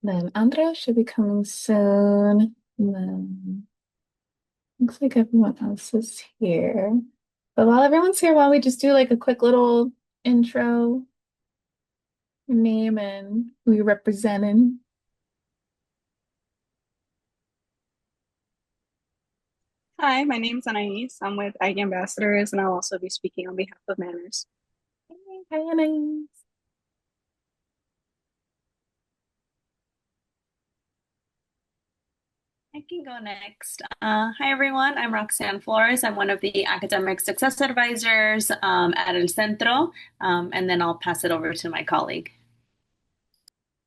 Then Andrea should be coming soon. And then looks like everyone else is here. But while everyone's here, why don't we just do like a quick little intro, name and who you're representing? Hi, my name's Anais. I'm with Ag Ambassadors, and I'll also be speaking on behalf of Manners. Hi, Anais. I can go next. Hi, everyone. I'm Roxanne Flores. I'm one of the academic success advisors at El Centro, and then I'll pass it over to my colleague.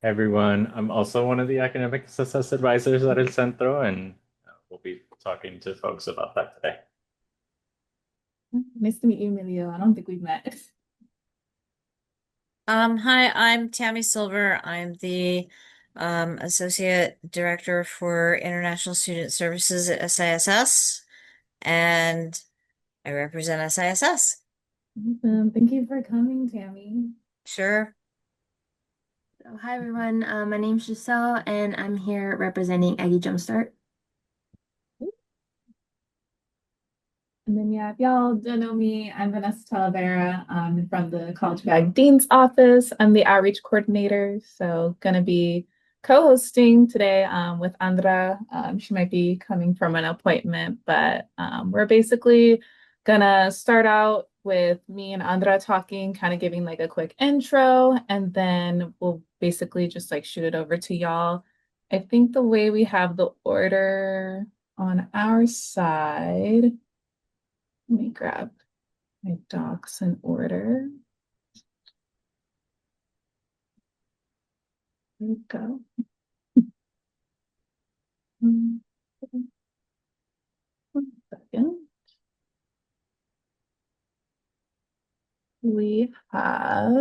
Hey everyone, I'm also one of the academic success advisors at El Centro, and we'll be talking to folks about that today. Nice to meet you, Emilio. I don't think we've met. Hi, I'm Tammy Silver. I'm the Associate Director for International Student Services at SISS, and I represent SISS. Thank you for coming, Tammy. Sure. Hi everyone, my name's Giselle and I'm here representing Aggie Jumpstart. And then, yeah, if y'all don't know me, I'm Vanessa Talavera. I'm from the College Bag Dean's office. I'm the outreach coordinator. So, gonna be co-hosting today with Andra. She might be coming from an appointment, but we're basically gonna start out with me and Andra talking, kind of giving like a quick intro, and then we'll basically just like shoot it over to y'all. I think the way we have the order on our side. Let me grab my docs in order. There we go. Mm, 1 second. We have,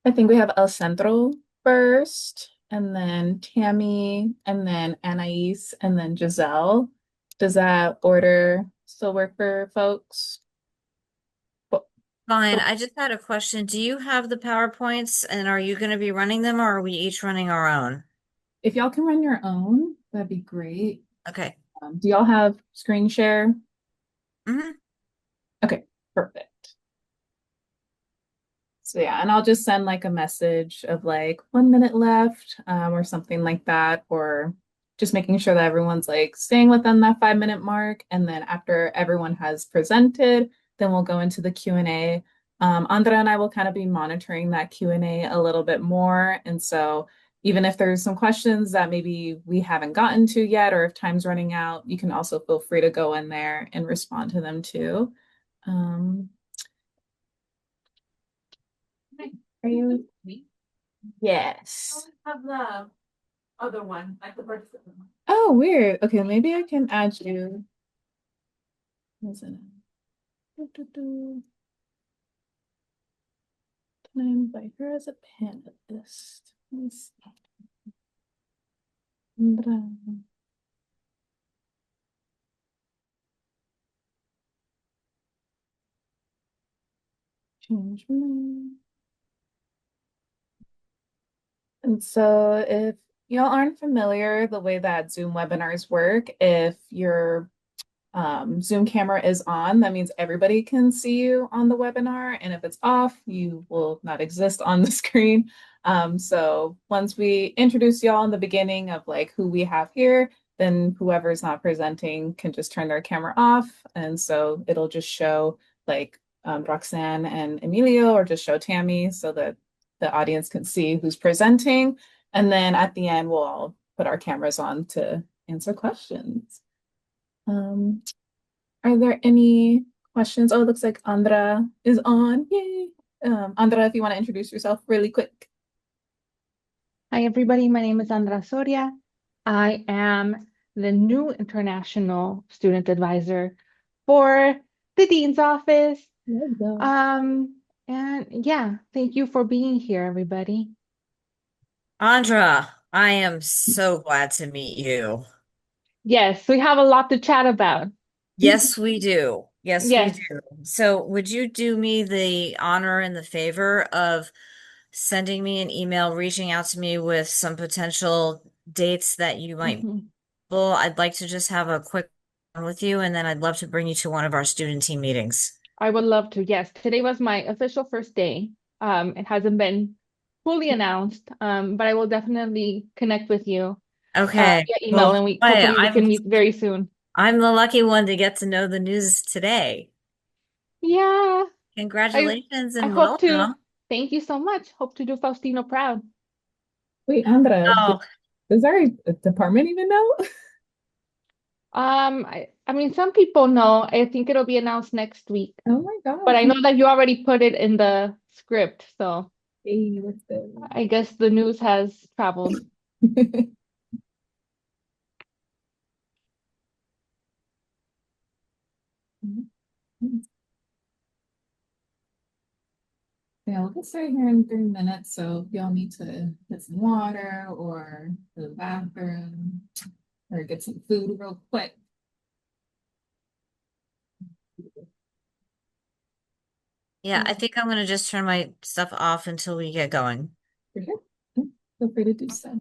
I think we have El Centro first, and then Tammy, and then Anais, and then Giselle. Does that order still work for folks? Well, Fine. I just had a question. Do you have the PowerPoints and are you going to be running them or are we each running our own? if y'all can run your own, that'd be great. Okay. Do y'all have screen share? Hmm. Okay, perfect. So yeah, and I'll just send like a message of like 1 minute left, or something like that, or just making sure that everyone's like staying within that 5 minute mark. And then after everyone has presented, then we'll go into the Q&A. Andra and I will kind of be monitoring that Q&A a little bit more. And so even if there's some questions that maybe we haven't gotten to yet, or if time's running out, you can also feel free to go in there and respond to them too. Um, are you with me? Yes. Have the other one, like the participant one. Oh, weird. Okay, maybe I can add you. As an- Can I invite her as a panelist? Let me see. Andra. Change my. And so if y'all aren't familiar the way that Zoom webinars work, if your Zoom camera is on, that means everybody can see you on the webinar. And if it's off, you will not exist on the screen. So once we introduce y'all in the beginning of like who we have here, then whoever's not presenting can just turn their camera off. And so it'll just show like Roxanne and Emilio, or just show Tammy so that the audience can see who's presenting. And then at the end, we'll all put our cameras on to answer questions. Um, are there any questions? Oh, it looks like Andra is on. Yay. Andra, if you want to introduce yourself really quick. Hi, everybody. My name is Andra Soria. I am the new international student advisor for the dean's office. There you go. And yeah, thank you for being here, everybody. Andra, I am so glad to meet you. Yes, we have a lot to chat about. Yes, we do. Yes, we Yes, do. So, would you do me the honor and the favor of sending me an email, reaching out to me with some potential dates that you might. Mhm. Well, I'd like to just have a quick one with you, and then I'd love to bring you to one of our student team meetings. I would love to. Yes, today was my official first day. It hasn't been fully announced, but I will definitely connect with you Okay. via email, Well, and boy, hopefully we can meet very soon. I'm the lucky one to get to know the news today. Yeah, I Congratulations I and hope to. welcome. Thank you so much. Hope to do Faustino proud. Wait, Andra, Oh, does our department even know? I mean, some people know. I think it'll be announced next week, Oh my but God. I know that you already put it in the script, so Hey, what's I guess the news has traveled. this? Yeah, we'll get started here in 3 minutes. So if y'all need to get some water or go to the bathroom or get some food real quick. yeah, I think I'm gonna just turn my stuff off until we get going. For sure. Feel free to do so.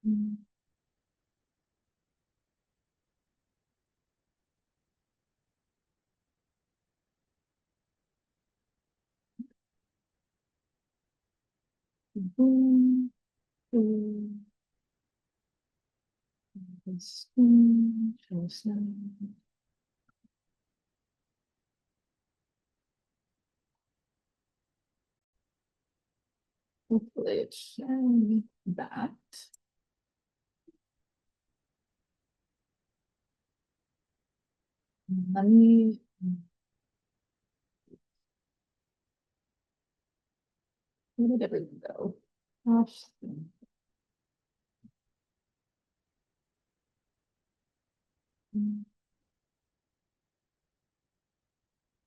Mm. Boom, boom, boom, boom. Hopefully it's showing that. Let me. Where did everyone go? Gosh. Mm,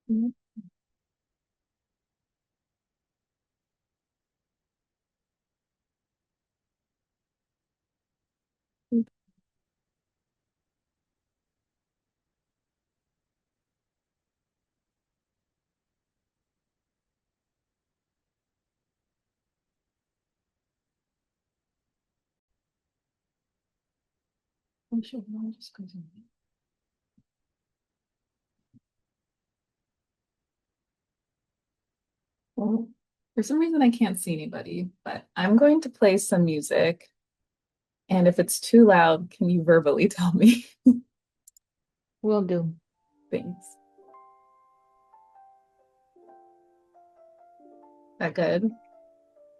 mm, mm. I'm sure I'll just go to. Well, for some reason I can't see anybody, but I'm going to play some music. And if it's too loud, can you verbally tell me? Will do. Thanks. That good?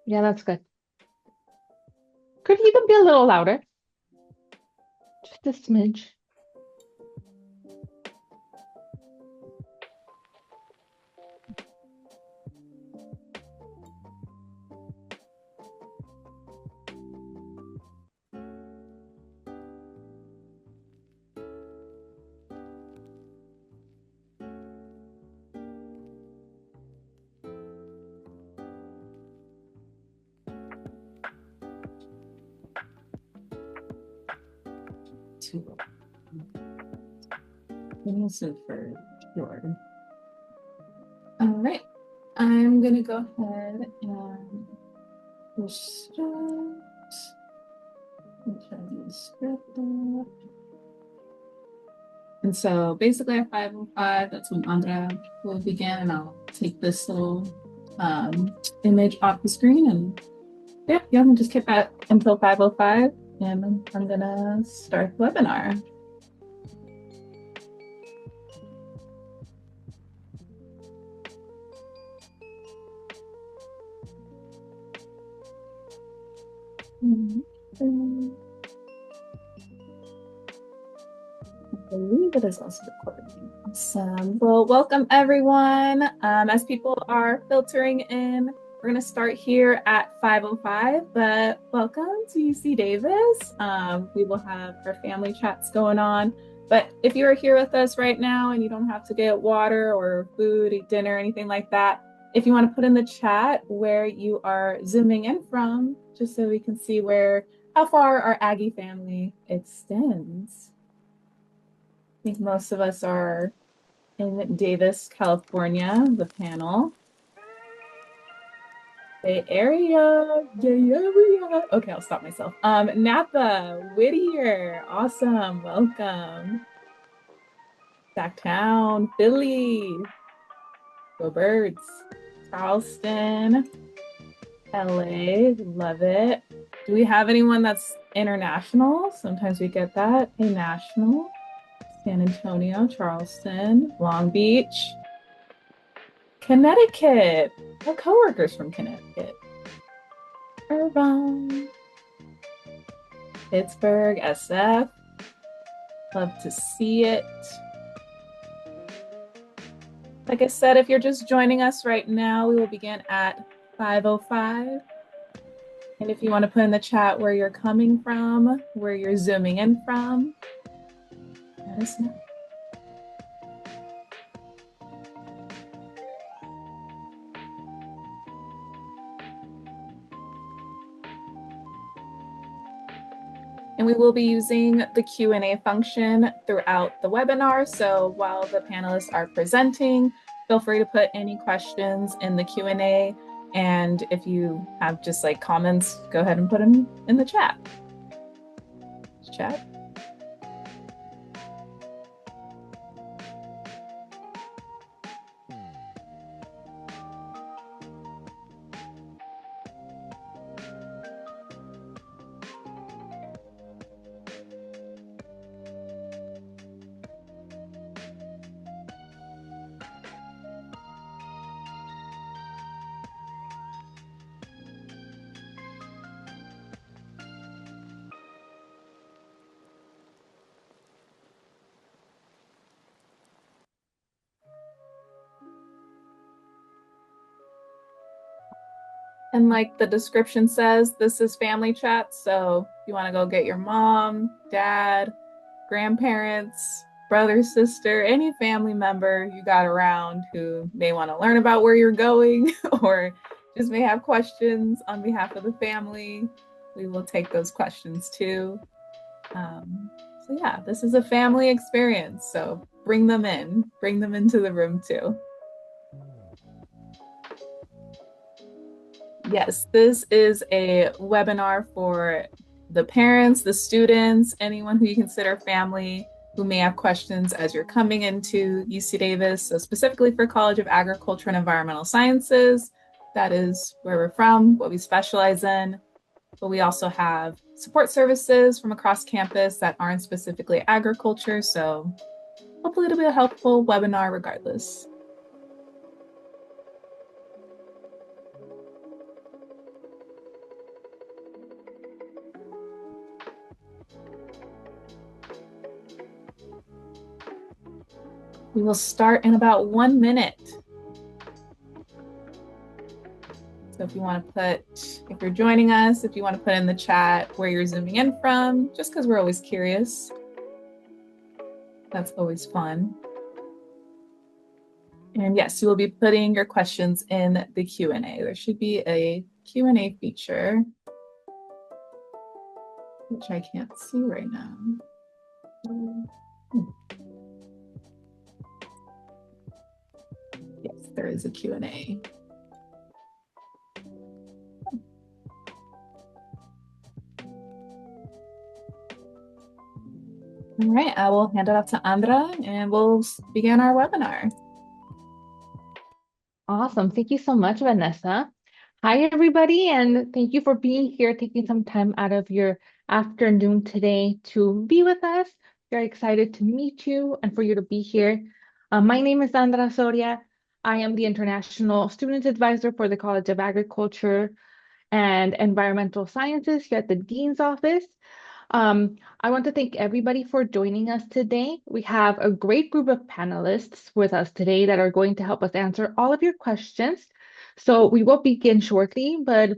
Yeah, that's good. Could even be a little louder. Just a smidge. Too loud. Listen for sure. All right. I'm gonna go ahead and start. Turn the script up. And so basically at 5:05, that's when Andra will begin, and I'll take this little image off the screen, and yeah, y'all can just keep that until 5:05, and I'm gonna start the webinar. I believe it is also recording. Awesome. Well, welcome everyone. As people are filtering in, we're going to start here at 5:05, but welcome to UC Davis. We will have our family chats going on. But if you are here with us right now and you don't have to get water or food, eat dinner, anything like that, if you want to put in the chat where you are zooming in from, just so we can see how far our Aggie family extends. think most of us are in Davis, California, the panel. Bay Area, Bay Area. Okay, I'll stop myself. Napa, Whittier, awesome, welcome. Sacktown, Philly, go Birds. Charleston, LA, love it. Do we have anyone that's international? Sometimes we get that. Hey, national. San Antonio, Charleston, Long Beach, Connecticut. Our coworkers from Connecticut. Irvine, Pittsburgh, SF. Love to see it. Like I said, if you're just joining us right now, we will begin at 5:05. And if you want to put in the chat where you're coming from, where you're zooming in from, let us know. And we will be using the Q&A function throughout the webinar. So while the panelists are presenting, feel free to put any questions in the Q&A. And if you have just like comments, go ahead and put them in the chat. Chat. And like the description says, this is family chat. So if you want to go get your mom, dad, grandparents, brother, sister, any family member you got around who may want to learn about where you're going or just may have questions on behalf of the family, we will take those questions too. So yeah, this is a family experience. So bring them into the room too. Yes, this is a webinar for the parents, the students, anyone who you consider family who may have questions as you're coming into UC Davis. So specifically for College of Agriculture and Environmental Sciences, that is where we're from, what we specialize in. But we also have support services from across campus that aren't specifically agriculture. So hopefully it'll be a helpful webinar regardless. We will start in about 1 minute. So if you want to if you're joining us, if you want to put in the chat where you're zooming in from, just because we're always curious. That's always fun. And yes, you will be putting your questions in the Q&A. There should be a Q&A feature, which I can't see right now. Yes, there is a Q&A. All right, I will hand it off to Andra and we'll begin our webinar. Awesome. Thank you so much, Vanessa. Hi, everybody, and thank you for being here, taking some time out of your afternoon today to be with us. Very excited to meet you and for you to be here. My name is Sandra Soria. I am the International Student Advisor for the College of Agriculture and Environmental Sciences here at the Dean's Office. I want to thank everybody for joining us today. We have a great group of panelists with us today that are going to help us answer all of your questions. So we will begin shortly, but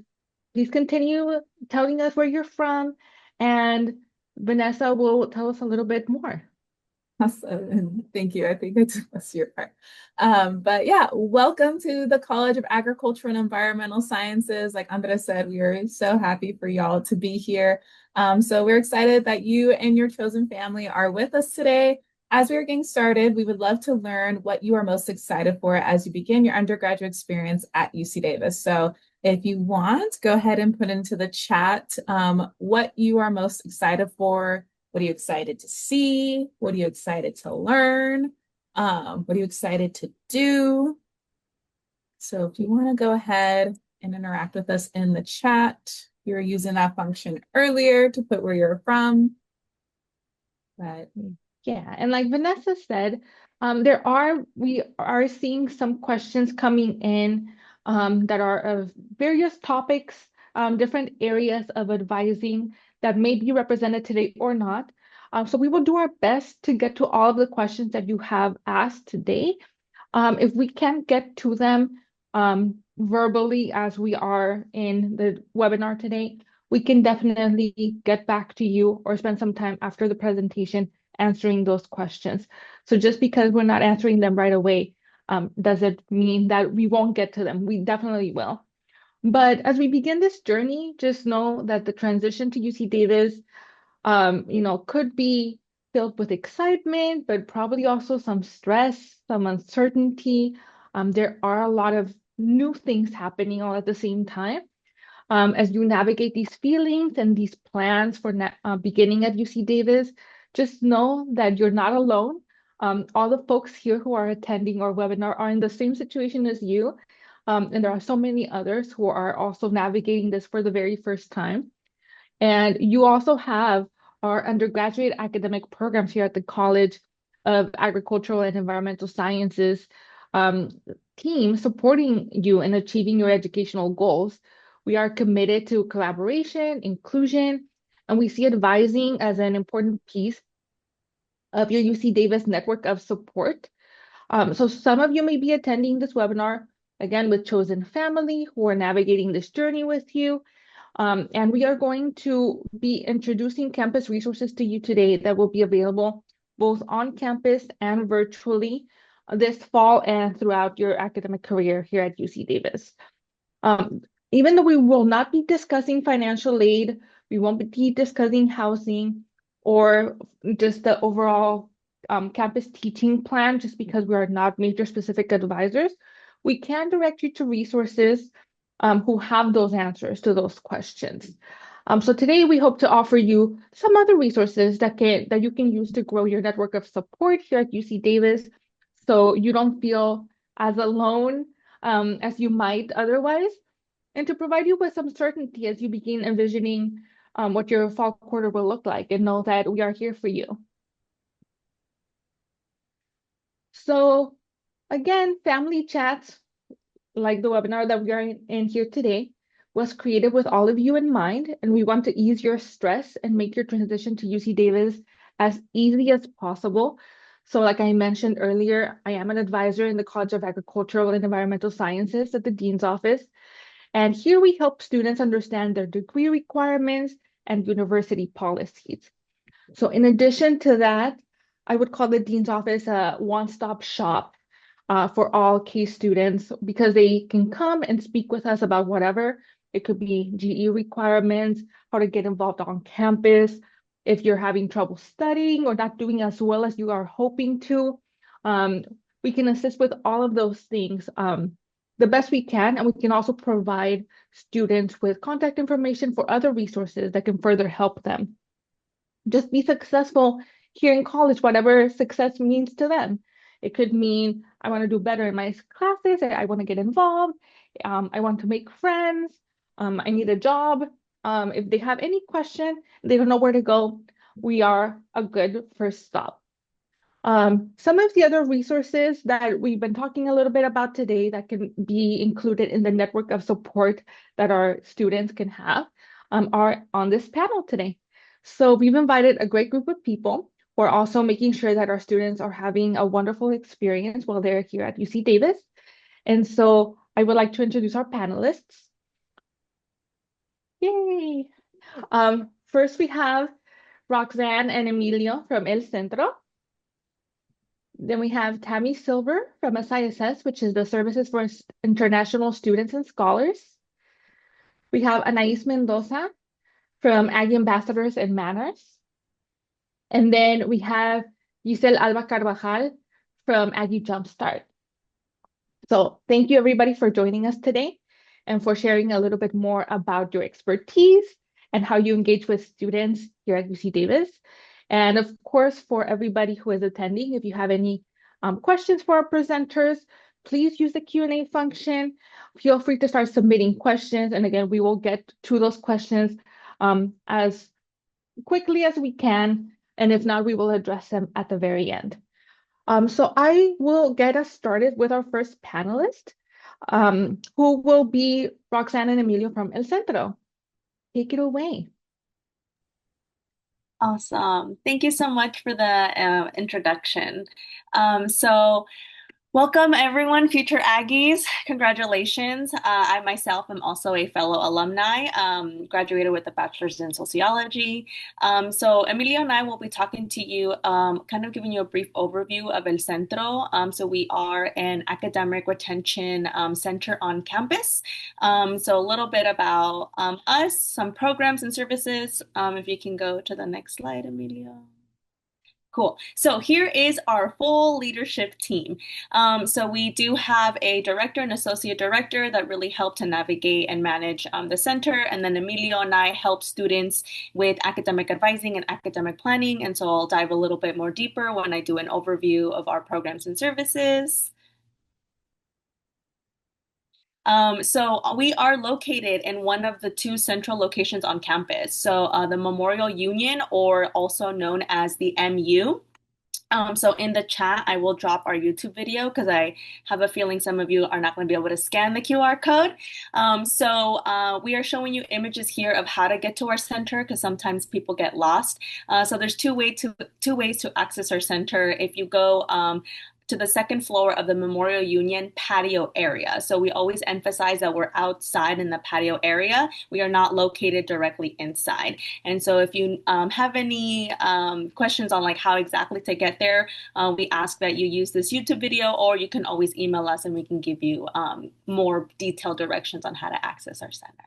please continue telling us where you're from, and Vanessa will tell us a little bit more. Awesome. Thank you. I think I took most of your part. But yeah, welcome to the College of Agriculture and Environmental Sciences. Like Andres said, we are so happy for y'all to be here. So we're excited that you and your chosen family are with us today. As we are getting started, we would love to learn what you are most excited for as you begin your undergraduate experience at UC Davis. So if you want, go ahead and put into the chat what you are most excited for. What are you excited to see? What are you excited to learn? What are you excited to do? So if you want to go ahead and interact with us in the chat, you were using that function earlier to put where you're from. But Yeah, and like Vanessa said, we are seeing some questions coming in that are of various topics, different areas of advising that may be represented today or not. So we will do our best to get to all of the questions that you have asked today. If we can't get to them verbally as we are in the webinar today, we can definitely get back to you or spend some time after the presentation answering those questions. So just because we're not answering them right away, doesn't mean that we won't get to them. We definitely will. But as we begin this journey, just know that the transition to UC Davis, could be filled with excitement, but probably also some stress, some uncertainty. There are a lot of new things happening all at the same time. As you navigate these feelings and these plans for beginning at UC Davis, just know that you're not alone. All the folks here who are attending our webinar are in the same situation as you. And there are so many others who are also navigating this for the very first time. And you also have our undergraduate academic programs here at the College of Agricultural and Environmental Sciences um, team supporting you in achieving your educational goals. We are committed to collaboration, inclusion, and we see advising as an important piece of your UC Davis network of support. So some of you may be attending this webinar, again, with chosen family who are navigating this journey with you. And we are going to be introducing campus resources to you today that will be available both on campus and virtually this fall and throughout your academic career here at UC Davis. Even though we will not be discussing financial aid, we won't be discussing housing or just the overall campus teaching plan, just because we are not major specific advisors, we can direct you to resources who have those answers to those questions. So today we hope to offer you some other resources that you can use to grow your network of support here at UC Davis, so you don't feel as alone as you might otherwise, and to provide you with some certainty as you begin envisioning what your fall quarter will look like, and know that we are here for you. So again, family chats like the webinar that we are in here today was created with all of you in mind, and we want to ease your stress and make your transition to UC Davis as easy as possible. So like I mentioned earlier, I am an advisor in the College of Agricultural and Environmental Sciences at the Dean's Office. And here we help students understand their degree requirements and university policies. So in addition to that, I would call the Dean's Office a one-stop shop for all case students, because they can come and speak with us about whatever. It could be GE requirements, how to get involved on campus, if you're having trouble studying or not doing as well as you are hoping to. We can assist with all of those things the best we can, and we can also provide students with contact information for other resources that can further help them just be successful here in college, whatever success means to them. It could mean I want to do better in my classes, I want to get involved, I want to make friends, I need a job. If they have any question, they don't know where to go, we are a good first stop. Some of the other resources that we've been talking a little bit about today that can be included in the network of support that our students can have are on this panel today. So we've invited a great group of people. We're also making sure that our students are having a wonderful experience while they're here at UC Davis. And so I would like to introduce our panelists. Yay! First we have Roxanne and Emilio from El Centro. Then we have Tammy Silver from SISS, which is the Services for International Students and Scholars. We have Anais Mendoza from Aggie Ambassadors and Manners. And then we have Giselle Alba Carvajal from Aggie Jumpstart. So thank you everybody for joining us today and for sharing a little bit more about your expertise and how you engage with students here at UC Davis. And of course, for everybody who is attending, if you have any questions for our presenters, please use the Q&A function. Feel free to start submitting questions. And again, we will get to those questions as quickly as we can. And if not, we will address them at the very end. So I will get us started with our first panelist, who will be Roxanne and Emilio from El Centro. Take it away. Awesome. Thank you so much for the introduction. So welcome everyone, future Aggies. Congratulations. I myself am also a fellow alumni, graduated with a bachelor's in sociology. So Emilio and I will be talking to you, kind of giving you a brief overview of El Centro. So we are an academic retention center on campus. So a little bit about us, some programs and services. If you can go to the next slide, Emilio. Cool. So here is our full leadership team. So we do have a director and associate director that really help to navigate and manage the center. And then Emilio and I help students with academic advising and academic planning. And so I'll dive a little bit more deeper when I do an overview of our programs and services. So we are located in one of the two central locations on campus. So the Memorial Union, or also known as the MU. So in the chat, I will drop our YouTube video because I have a feeling some of you are not going to be able to scan the QR code. We are showing you images here of how to get to our center because sometimes people get lost. So there's two ways to access our center. If you go to the second floor of the Memorial Union patio area. So we always emphasize that we're outside in the patio area. We are not located directly inside. And so if you have any questions on like how exactly to get there, we ask that you use this YouTube video, or you can always email us and we can give you more detailed directions on how to access our center.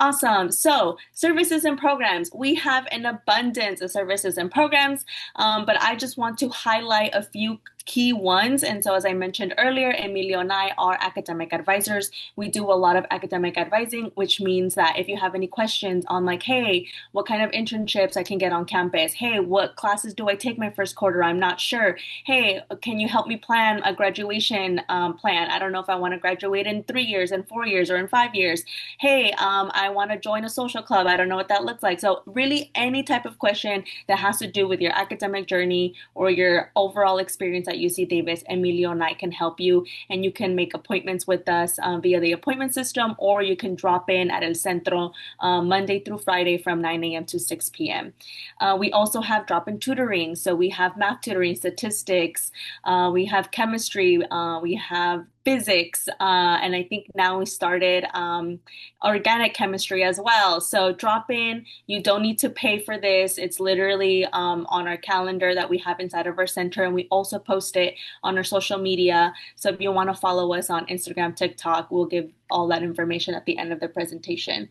Awesome. So services and programs. We have an abundance of services and programs, but I just want to highlight a few key ones. And so as I mentioned earlier, Emilio and I are academic advisors. We do a lot of academic advising, which means that if you have any questions on like, hey, what kind of internships I can get on campus? Hey, what classes do I take my first quarter? I'm not sure. Hey, can you help me plan a graduation plan? I don't know if I want to graduate in 3 years, in 4 years, or in 5 years. Hey, I want to join a social club. I don't know what that looks like. So really any type of question that has to do with your academic journey or your overall experience at UC Davis, Emilio and I can help you, and you can make appointments with us via the appointment system, or you can drop in at El Centro Monday through Friday from 9 a.m. to 6 p.m. We also have drop-in tutoring. So we have math tutoring, statistics, we have chemistry, we have physics, and I think now we started organic chemistry as well. So drop in. You don't need to pay for this. It's literally on our calendar that we have inside of our center, and we also post it on our social media. So if you want to follow us on Instagram, TikTok, we'll give all that information at the end of the presentation.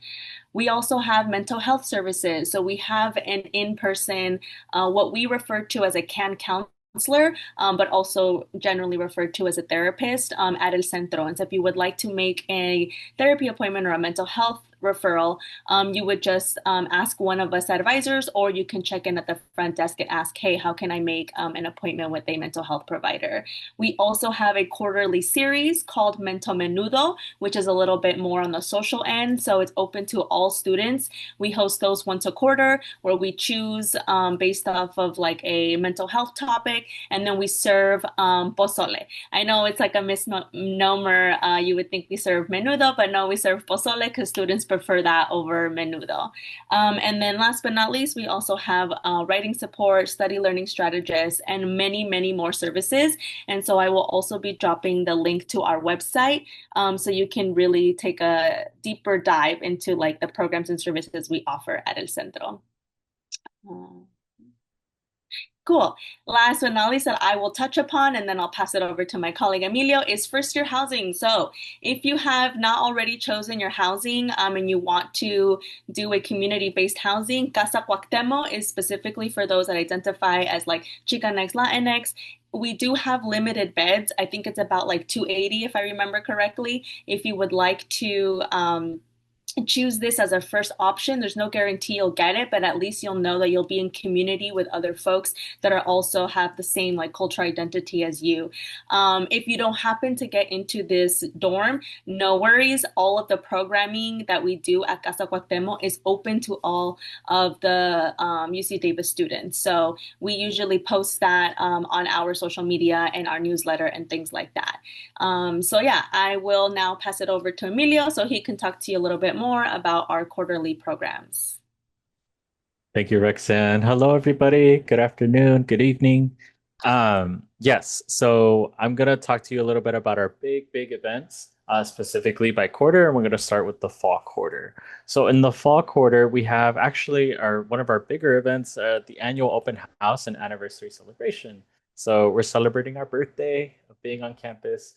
We also have mental health services. So we have an in-person, what we refer to as a CAN counselor, but also generally referred to as a therapist at El Centro. And so if you would like to make a therapy appointment or a mental health referral, you would just ask one of us advisors, or you can check in at the front desk and ask, hey, how can I make an appointment with a mental health provider? We also have a quarterly series called Mental Menudo, which is a little bit more on the social end. So it's open to all students. We host those once a quarter where we choose based off of like a mental health topic, and then we serve pozole. I know it's like a misnomer. You would think we serve menudo, but no, we serve pozole because students prefer that over menudo. And then last but not least, we also have writing support, study learning strategists, and many, many more services. And so I will also be dropping the link to our website so you can really take a deeper dive into like the programs and services we offer at El Centro. Cool. Last but not least, that I will touch upon, and then I'll pass it over to my colleague Emilio, is first year housing. So, if you have not already chosen your housing and you want to do a community based housing, Casa Cuauhtemo is specifically for those that identify as like Chicanx, Latinx. We do have limited beds. I think it's about like 280, if I remember correctly. If you would like to, choose this as a first option. There's no guarantee you'll get it, but at least you'll know that you'll be in community with other folks that are also have the same like cultural identity as you. If you don't happen to get into this dorm, no worries. All of the programming that we do at Casa Cuauhtemo is open to all of the UC Davis students. So we usually post that on our social media and our newsletter and things like that. So yeah, I will now pass it over to Emilio so he can talk to you a little bit more about our quarterly programs. Thank you, Roxanne. Hello, everybody. Good afternoon, good evening. Yes, so I'm going to talk to you a little bit about our big events, specifically by quarter, and we're going to start with the fall quarter. So in the fall quarter, we have actually one of our bigger events, the annual open house and anniversary celebration. So we're celebrating our birthday of being on campus.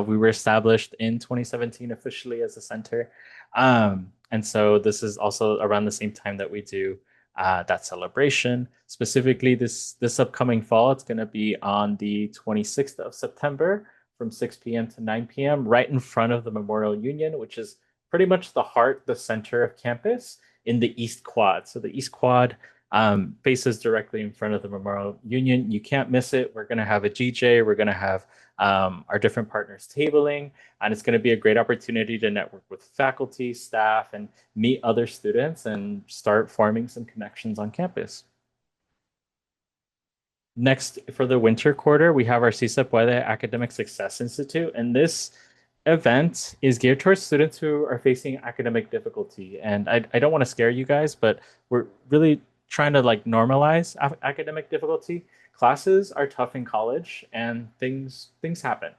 We were established in 2017 officially as a center. And so this is also around the same time that we do that celebration. Specifically, this upcoming fall, it's going to be on the 26th of September from 6 p.m. to 9 p.m. right in front of the Memorial Union, which is pretty much the center of campus in the East Quad. So the East Quad faces directly in front of the Memorial Union. You can't miss it. We're going to have a DJ. We're going to have our different partners tabling, and it's going to be a great opportunity to network with faculty, staff, and meet other students and start forming some connections on campus. Next, for the winter quarter, we have our Si Se Puede Academic Success Institute, and this event is geared towards students who are facing academic difficulty. And I don't want to scare you guys, but we're really trying to like normalize academic difficulty. Classes are tough in college, and things happen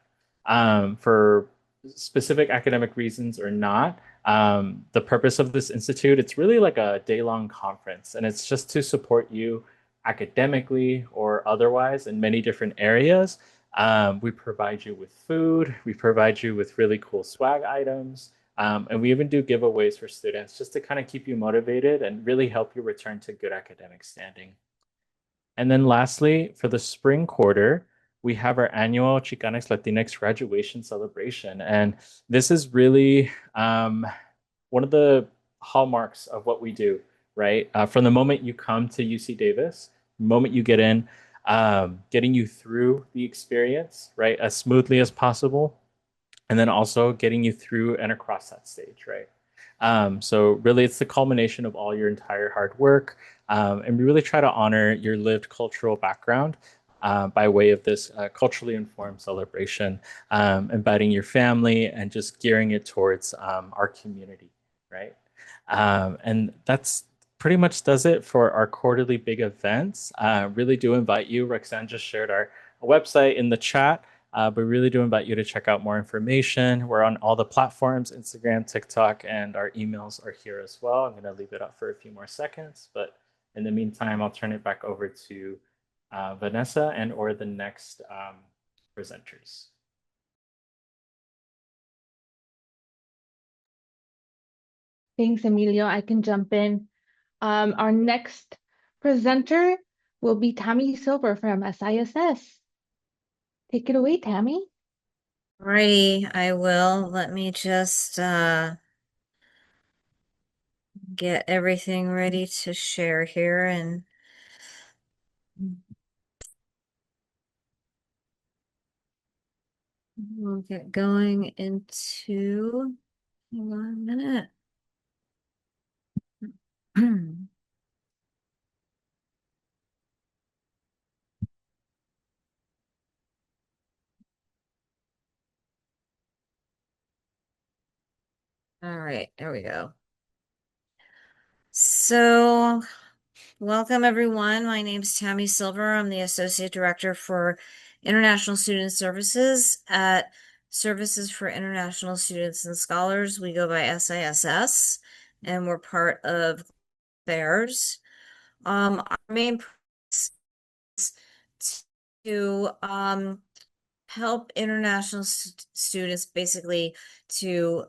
for specific academic reasons or not. The purpose of this institute, it's really like a day-long conference, and it's just to support you academically or otherwise in many different areas. We provide you with food, we provide you with really cool swag items, and we even do giveaways for students just to kind of keep you motivated and really help you return to good academic standing. And then lastly, for the spring quarter, we have our annual Chicanx Latinx graduation celebration. And this is really one of the hallmarks of what we do, right? From the moment you come to UC Davis, the moment you get in, getting you through the experience, right, as smoothly as possible, and then also getting you through and across that stage, right? So really, it's the culmination of all your entire hard work, and we really try to honor your lived cultural background by way of this culturally informed celebration, inviting your family and just gearing it towards our community, right? And that's pretty much does it for our quarterly big events. Really do invite you. Roxanne just shared our website in the chat, but really do invite you to check out more information. We're on all the platforms, Instagram, TikTok, and our emails are here as well. I'm going to leave it up for a few more seconds, but in the meantime, I'll turn it back over to Vanessa and or the next presenters. Thanks, Emilio. I can jump in. Our next presenter will be Tammy Silver from SISS. Take it away, Tammy. Alrighty, I will. Let me just get everything ready to share here and we'll get going into, hang on a minute. All right, there we go. So, welcome everyone. My name is Tammy Silver. I'm the Associate Director for International Student Services at Services for International Students and Scholars. We go by SISS, and we're part of affairs. Our main purpose is to help international students basically to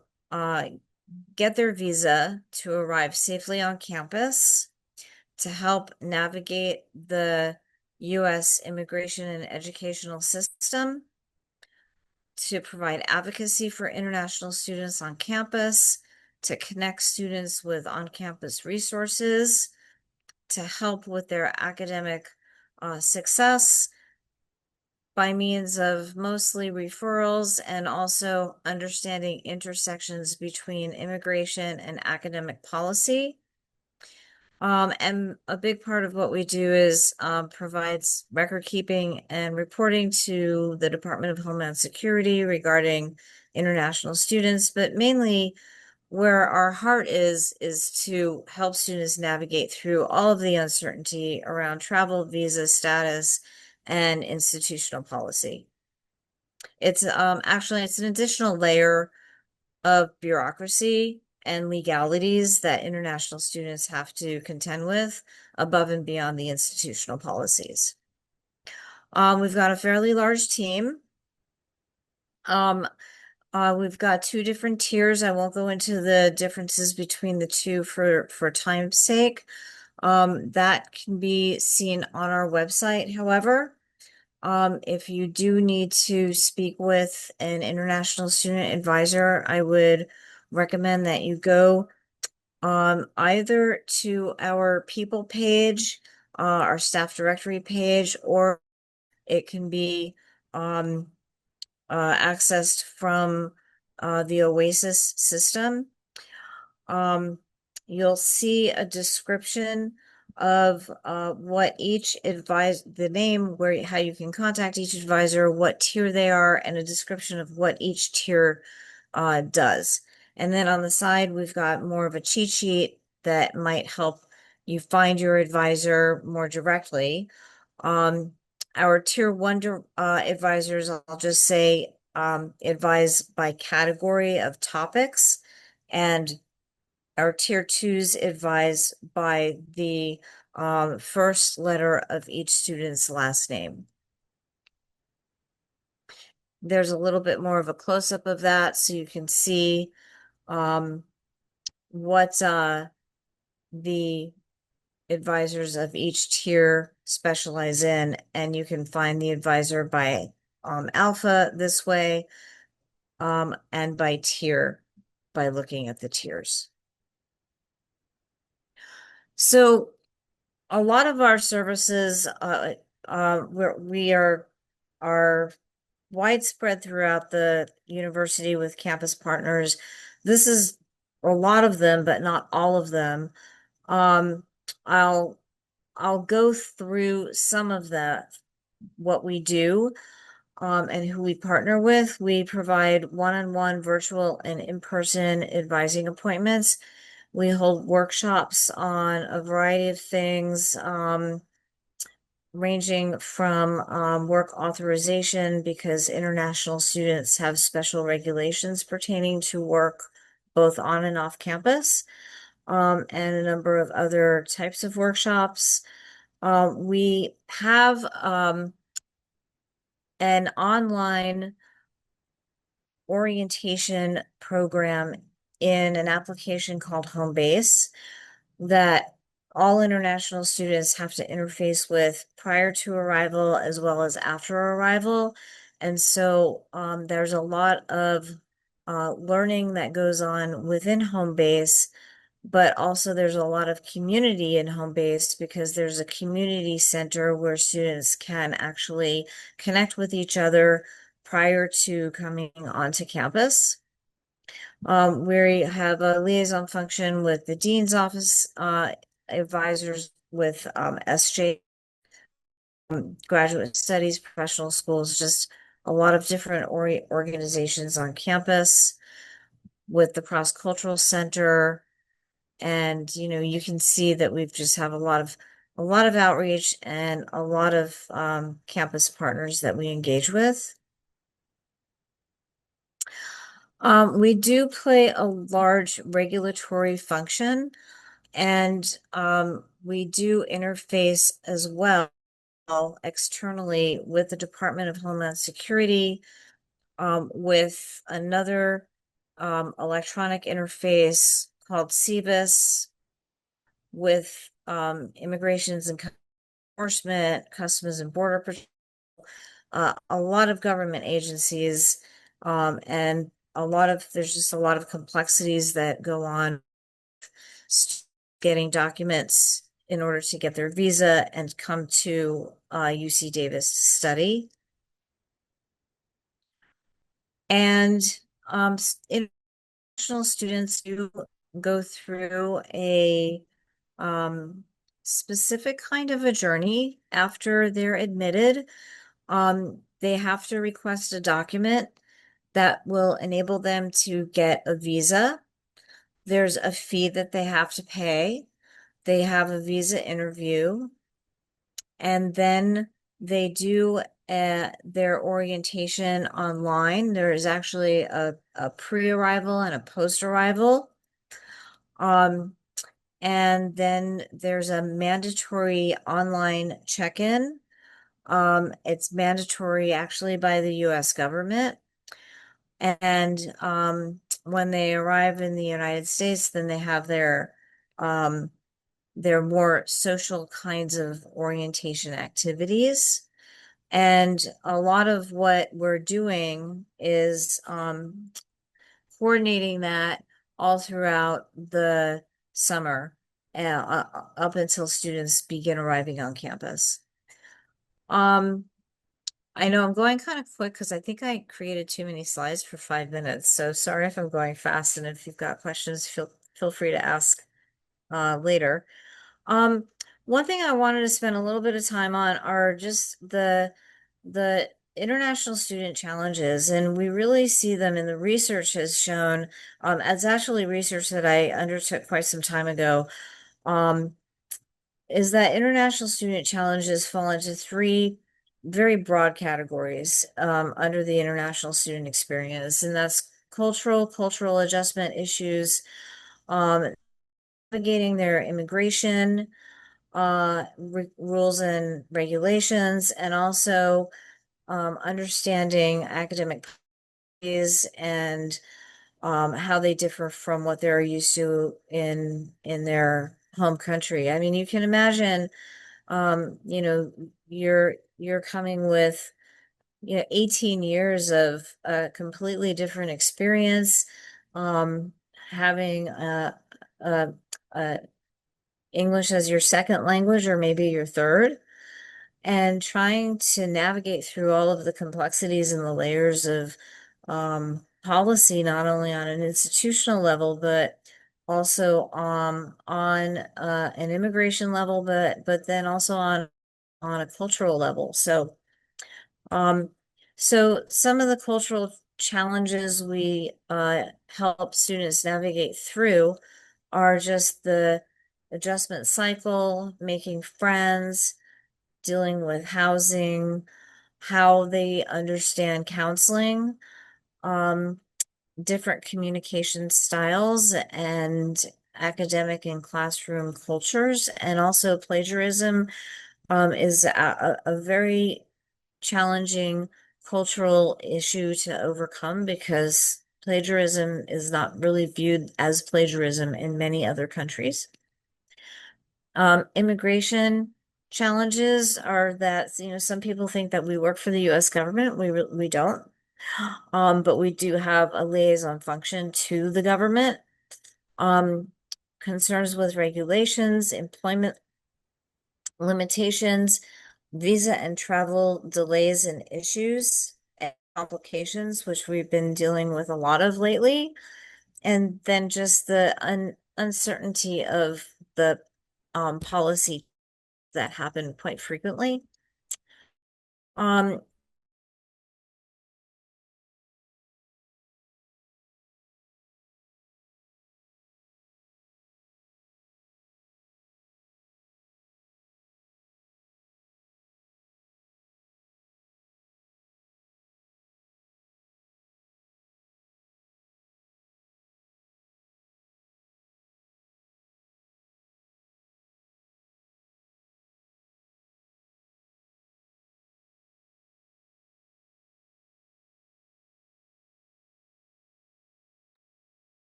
get their visa to arrive safely on campus, to help navigate the U.S. immigration and educational system, to provide advocacy for international students on campus, to connect students with on-campus resources, to help with their academic success by means of mostly referrals and also understanding intersections between immigration and academic policy. And a big part of what we do is provides record keeping and reporting to the Department of Homeland Security regarding international students, but mainly where our heart is to help students navigate through all of the uncertainty around travel, visa status, and institutional policy. It's actually it's an additional layer of bureaucracy and legalities that international students have to contend with above and beyond the institutional policies. We've got a fairly large team. We've got two different tiers. I won't go into the differences between the two for time's sake. That can be seen on our website, however. If you do need to speak with an international student advisor, I would recommend that you go either to our people page, our staff directory page, or it can be accessed from the Oasis system. You'll see a description of what each the name, how you can contact each advisor, what tier they are, and a description of what each tier does. And then on the side, we've got more of a cheat sheet that might help you find your advisor more directly. Our tier 1 advisors, I'll just say, advise by category of topics, and our tier 2s advise by the first letter of each student's last name. There's a little bit more of a close-up of that so you can see what the advisors of each tier specialize in, and you can find the advisor by alpha this way, and by tier by looking at the tiers. So a lot of our services we are widespread throughout the university with campus partners. This is a lot of them, but not all of them. I'll go through some of what we do and who we partner with. We provide one-on-one virtual and in-person advising appointments. We hold workshops on a variety of things, ranging from work authorization, because international students have special regulations pertaining to work both on and off campus, and a number of other types of workshops. We have an online orientation program in an application called Homebase that all international students have to interface with prior to arrival as well as after arrival. And so there's a lot of learning that goes on within Homebase, but also there's a lot of community in Homebase because there's a community center where students can actually connect with each other prior to coming onto campus. We have a liaison function with the dean's office, advisors with SJ, graduate studies, professional schools, just a lot of different organizations on campus, with the Cross Cultural Center. And you can see that we've just have a lot of outreach and a lot of campus partners that we engage with. We do play a large regulatory function, and we do interface as well externally with the Department of Homeland Security, with another electronic interface called CBIS, with immigrations and enforcement, Customs and Border Protection, a lot of government agencies, and there's just a lot of complexities that go on getting documents in order to get their visa and come to UC Davis to study. And international students do go through a specific kind of a journey after they're admitted. They have to request a document that will enable them to get a visa. There's a fee that they have to pay. They have a visa interview, and then they do their orientation online. There is actually a pre-arrival and a post-arrival. And then there's a mandatory online check-in. It's mandatory actually by the US government. And when they arrive in the United States, then they have their more social kinds of orientation activities. And a lot of what we're doing is coordinating that all throughout the summer, up until students begin arriving on campus. I know I'm going kind of quick because I think I created too many slides for 5 minutes. So sorry if I'm going fast, and if you've got questions, feel free to ask later. One thing I wanted to spend a little bit of time on are just the international student challenges, and we really see them, and the research has shown, it's actually research that I undertook quite some time ago, is that international student challenges fall into three very broad categories under the international student experience, and that's cultural adjustment issues, navigating their immigration rules and regulations, and also understanding academic policies and how they differ from what they're used to in their home country. I mean, you can imagine, you're coming with 18 years of a completely different experience, having a English as your second language or maybe your third, and trying to navigate through all of the complexities and the layers of policy, not only on an institutional level, but also on an immigration level, but then also on a cultural level. So some of the cultural challenges we help students navigate through are just the adjustment cycle, making friends, dealing with housing, how they understand counseling, different communication styles and academic and classroom cultures, and also plagiarism is a very challenging cultural issue to overcome, because plagiarism is not really viewed as plagiarism in many other countries. Immigration challenges are that, some people think that we work for the US government. We don't. But we do have a liaison function to the government. Concerns with regulations, employment limitations, visa and travel delays and issues and complications, which we've been dealing with a lot of lately. And then just the uncertainty of the policy that happen quite frequently.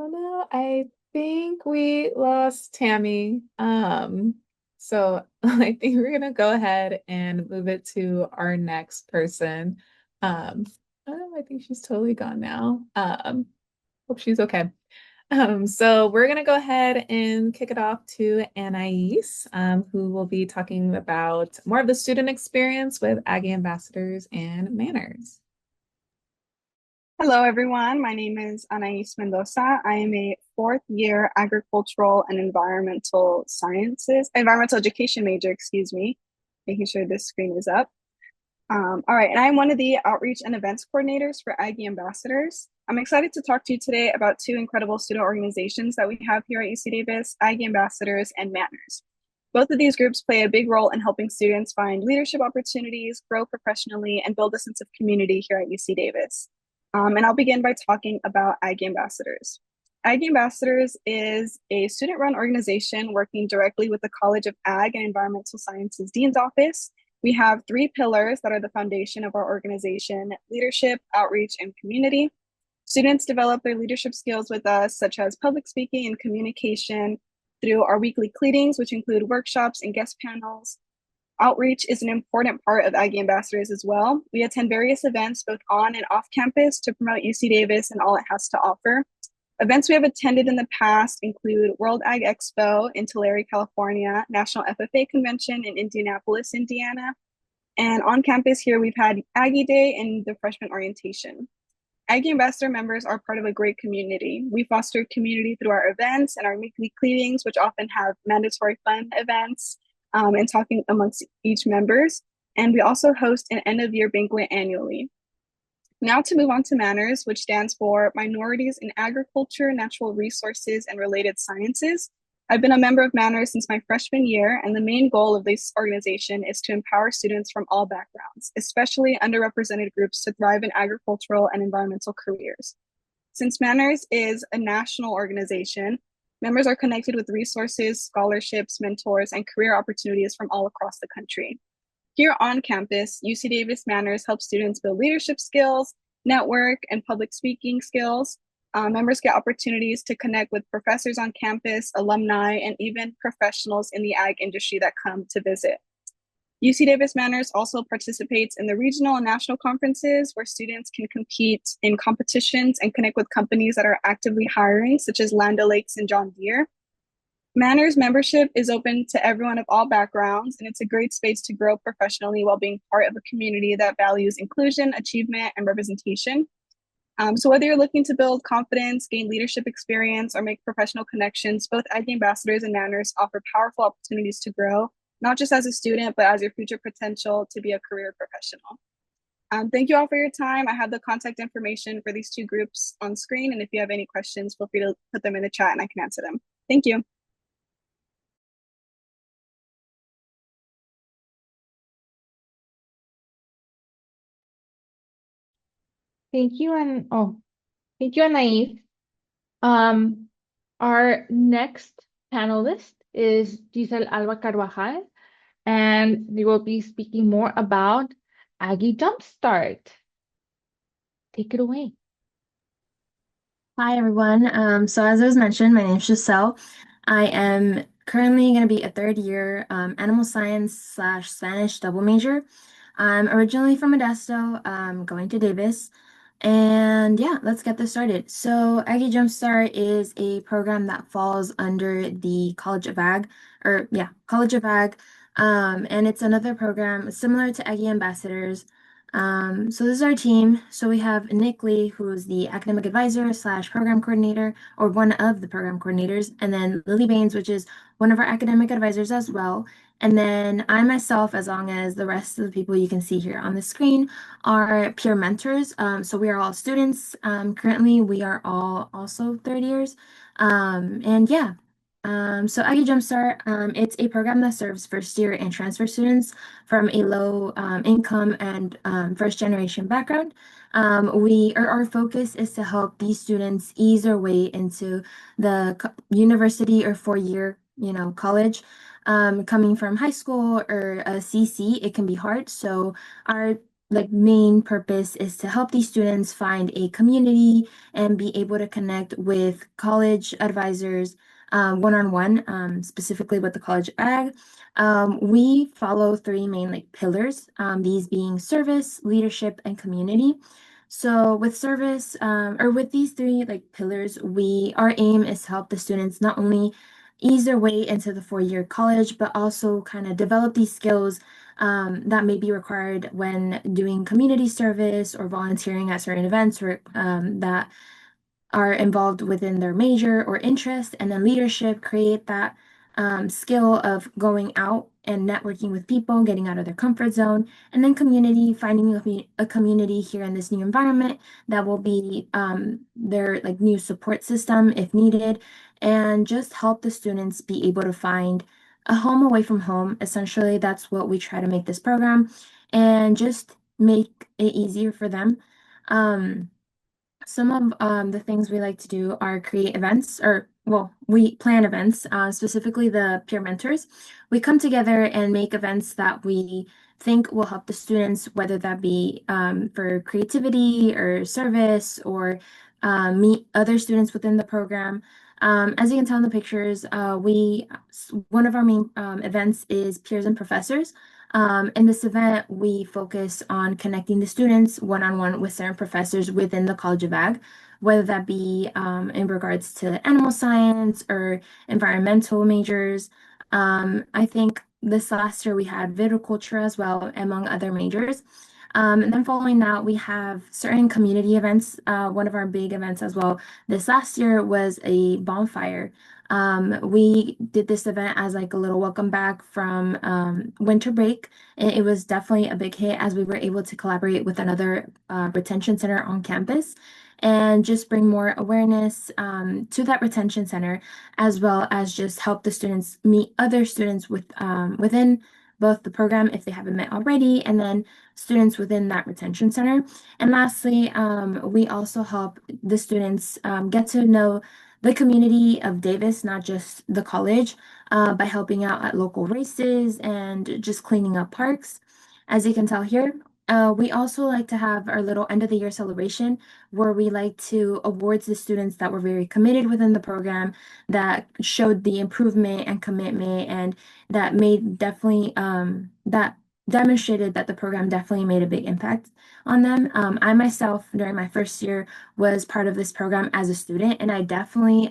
Oh no, I think we lost Tammy. So I think we're gonna go ahead and move it to our next person. Um, oh, I think she's totally gone now. Hope she's okay. So we're gonna go ahead and kick it off to Anais, who will be talking about more of the student experience with Aggie ambassadors and manners. Hello, everyone. My name is Anais Mendoza. I am a fourth year agricultural and environmental education major, excuse me, making sure this screen is up. All right, and I'm one of the outreach and events coordinators for Aggie Ambassadors. I'm excited to talk to you today about two incredible student organizations that we have here at UC Davis, Aggie Ambassadors and Manners. Both of these groups play a big role in helping students find leadership opportunities, grow professionally, and build a sense of community here at UC Davis. And I'll begin by talking about Aggie Ambassadors. Aggie Ambassadors is a student-run organization working directly with the College of Ag and Environmental Sciences Dean's Office. We have three pillars that are the foundation of our organization: leadership, outreach, and community. Students develop their leadership skills with us, such as public speaking and communication, through our weekly cleanings, which include workshops and guest panels. Outreach is an important part of Aggie Ambassadors as well. We attend various events both on and off campus to promote UC Davis and all it has to offer. Events we have attended in the past include World Ag Expo in Tulare, California, National FFA Convention in Indianapolis, Indiana, and on campus here we've had Aggie Day and the freshman orientation. Aggie Ambassador members are part of a great community. We foster community through our events and our weekly cleanings, which often have mandatory fun events and talking amongst each members. And we also host an end of year banquet annually. Now to move on to Manners, which stands for Minorities in Agriculture, Natural Resources, and Related Sciences. I've been a member of Manners since my freshman year, and the main goal of this organization is to empower students from all backgrounds, especially underrepresented groups, to thrive in agricultural and environmental careers. Since Manners is a national organization, members are connected with resources, scholarships, mentors, and career opportunities from all across the country. Here on campus, UC Davis Manners helps students build leadership skills, network, and public speaking skills. Members get opportunities to connect with professors on campus, alumni, and even professionals in the ag industry that come to visit. UC Davis Manners also participates in the regional and national conferences where students can compete in competitions and connect with companies that are actively hiring, such as Land O'Lakes and John Deere. Manners membership is open to everyone of all backgrounds, and it's a great space to grow professionally while being part of a community that values inclusion, achievement, and representation. So whether you're looking to build confidence, gain leadership experience, or make professional connections, both Aggie Ambassadors and Manners offer powerful opportunities to grow, not just as a student, but as your future potential to be a career professional. Thank you all for your time. I have the contact information for these two groups on screen, and if you have any questions, feel free to put them in the chat and I can answer them. Thank you. Thank you, thank you, Anais. Um, our next panelist is Giselle Alba Carvajal, and they will be speaking more about Aggie Jumpstart. Take it away. Hi, everyone. So as I was mentioned, my name is Giselle. I am currently going to be a third year animal science / Spanish double major. I'm originally from Modesto, going to Davis. And yeah, let's get this started. So Aggie Jumpstart is a program that falls under the College of Ag, College of Ag. And it's another program similar to Aggie Ambassadors. So this is our team. So we have Nick Lee, who is the academic advisor / program coordinator, or one of the program coordinators, and then Lily Baines, which is one of our academic advisors as well. And then I myself, as long as the rest of the people you can see here on the screen, are peer mentors. So we are all students. Currently, we are all also third years. And yeah. So Aggie Jumpstart, it's a program that serves first year and transfer students from a low income and first generation background. Our focus is to help these students ease their way into the university or 4-year, college. Coming from high school or a CC, it can be hard. So our like main purpose is to help these students find a community and be able to connect with college advisors one-on-one, specifically with the College of Ag. We follow three main like pillars, these being service, leadership, and community. So with service, or with these three like pillars, our aim is to help the students not only ease their way into the four-year college, but also kind of develop these skills that may be required when doing community service or volunteering at certain events or that are involved within their major or interest, and then leadership create that skill of going out and networking with people, getting out of their comfort zone, and then community, finding a community here in this new environment that will be their like new support system if needed, and just help the students be able to find a home away from home. Essentially, that's what we try to make this program, and just make it easier for them. Um, some of the things we like to do are create events, or well, we plan events, specifically the peer mentors. We come together and make events that we think will help the students, whether that be for creativity or service or meet other students within the program. As you can tell in the pictures, one of our main events is Peers and Professors. In this event, we focus on connecting the students one-on-one with certain professors within the College of Ag, whether that be in regards to animal science or environmental majors. I think this last year we had viticulture as well, among other majors. And then following that, we have certain community events. One of our big events as well this last year was a bonfire. We did this event as like a little welcome back from winter break. And it was definitely a big hit as we were able to collaborate with another retention center on campus and just bring more awareness to that retention center, as well as just help the students meet other students within both the program if they haven't met already, and then students within that retention center. And lastly, we also help the students get to know the community of Davis, not just the college, by helping out at local races and just cleaning up parks. As you can tell here, we also like to have our little end of the year celebration where we like to award the students that were very committed within the program, that showed the improvement and commitment, and that made definitely that demonstrated that the program definitely made a big impact on them. I myself, during my first year, was part of this program as a student, and I definitely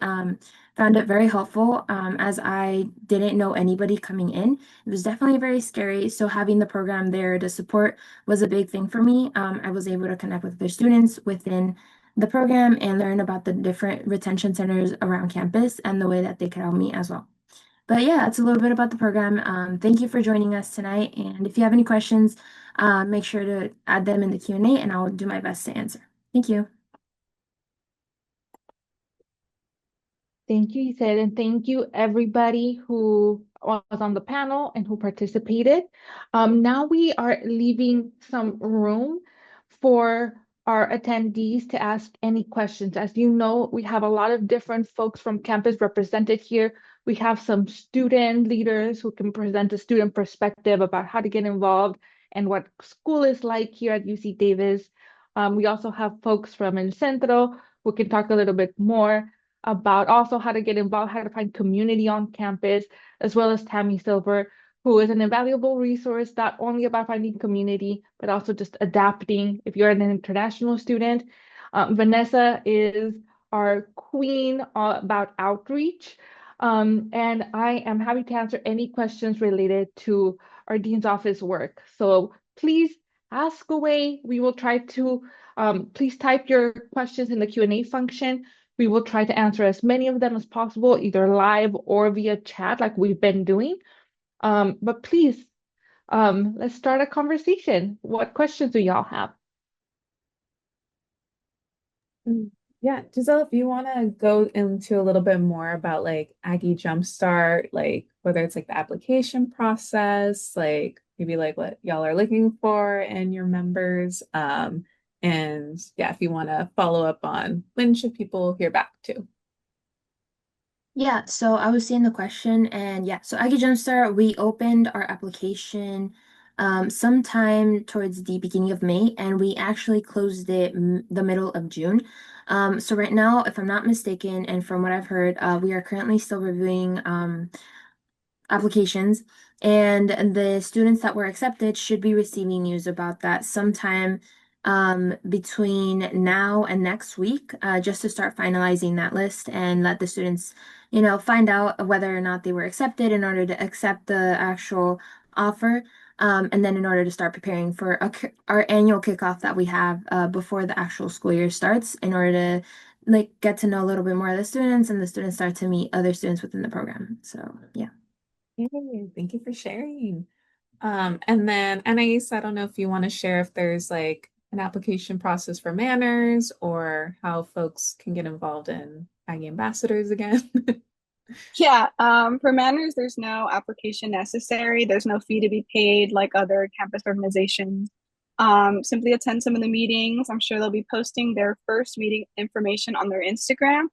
found it very helpful as I didn't know anybody coming in. It was definitely very scary. So having the program there to support was a big thing for me. I was able to connect with the students within the program and learn about the different retention centers around campus and the way that they could help me as well. But yeah, that's a little bit about the program. Thank you for joining us tonight. And if you have any questions, make sure to add them in the Q&A and I'll do my best to answer. Thank you. Thank you, you said, and thank you everybody who was on the panel and who participated. Now we are leaving some room for our attendees to ask any questions. As you know, we have a lot of different folks from campus represented here. We have some student leaders who can present a student perspective about how to get involved and what school is like here at UC Davis. We also have folks from El Centro who can talk a little bit more about also how to get involved, how to find community on campus, as well as Tammy Silver, who is an invaluable resource, not only about finding community, but also just adapting if you're an international student. Vanessa is our queen about outreach. And I am happy to answer any questions related to our dean's office work. So please ask away. We will try to, please type your questions in the Q&A function. We will try to answer as many of them as possible, either live or via chat like we've been doing. But please, let's start a conversation. What questions do y'all have? Yeah, Giselle, if you want to go into a little bit more about like Aggie Jumpstart, like whether it's like the application process, like maybe like what y'all are looking for in your members. And yeah, if you want to follow up on when should people hear back too. Yeah, so I was seeing the question, and yeah, so Aggie Jumpstart, we opened our application sometime towards the beginning of May, and we actually closed it the middle of June. So right now, if I'm not mistaken, and from what I've heard, we are currently still reviewing applications, and the students that were accepted should be receiving news about that sometime between now and next week, just to start finalizing that list and let the students, find out whether or not they were accepted in order to accept the actual offer. And then in order to start preparing for our annual kickoff that we have before the actual school year starts, in order to like get to know a little bit more of the students and the students start to meet other students within the program. So yeah. Yay, thank you for sharing. And then Anais, I don't know if you want to share if there's like an application process for Manners or how folks can get involved in Aggie Ambassadors again. Yeah, for Manners, there's no application necessary. There's no fee to be paid like other campus organizations. Simply attend some of the meetings. I'm sure they'll be posting their first meeting information on their Instagram.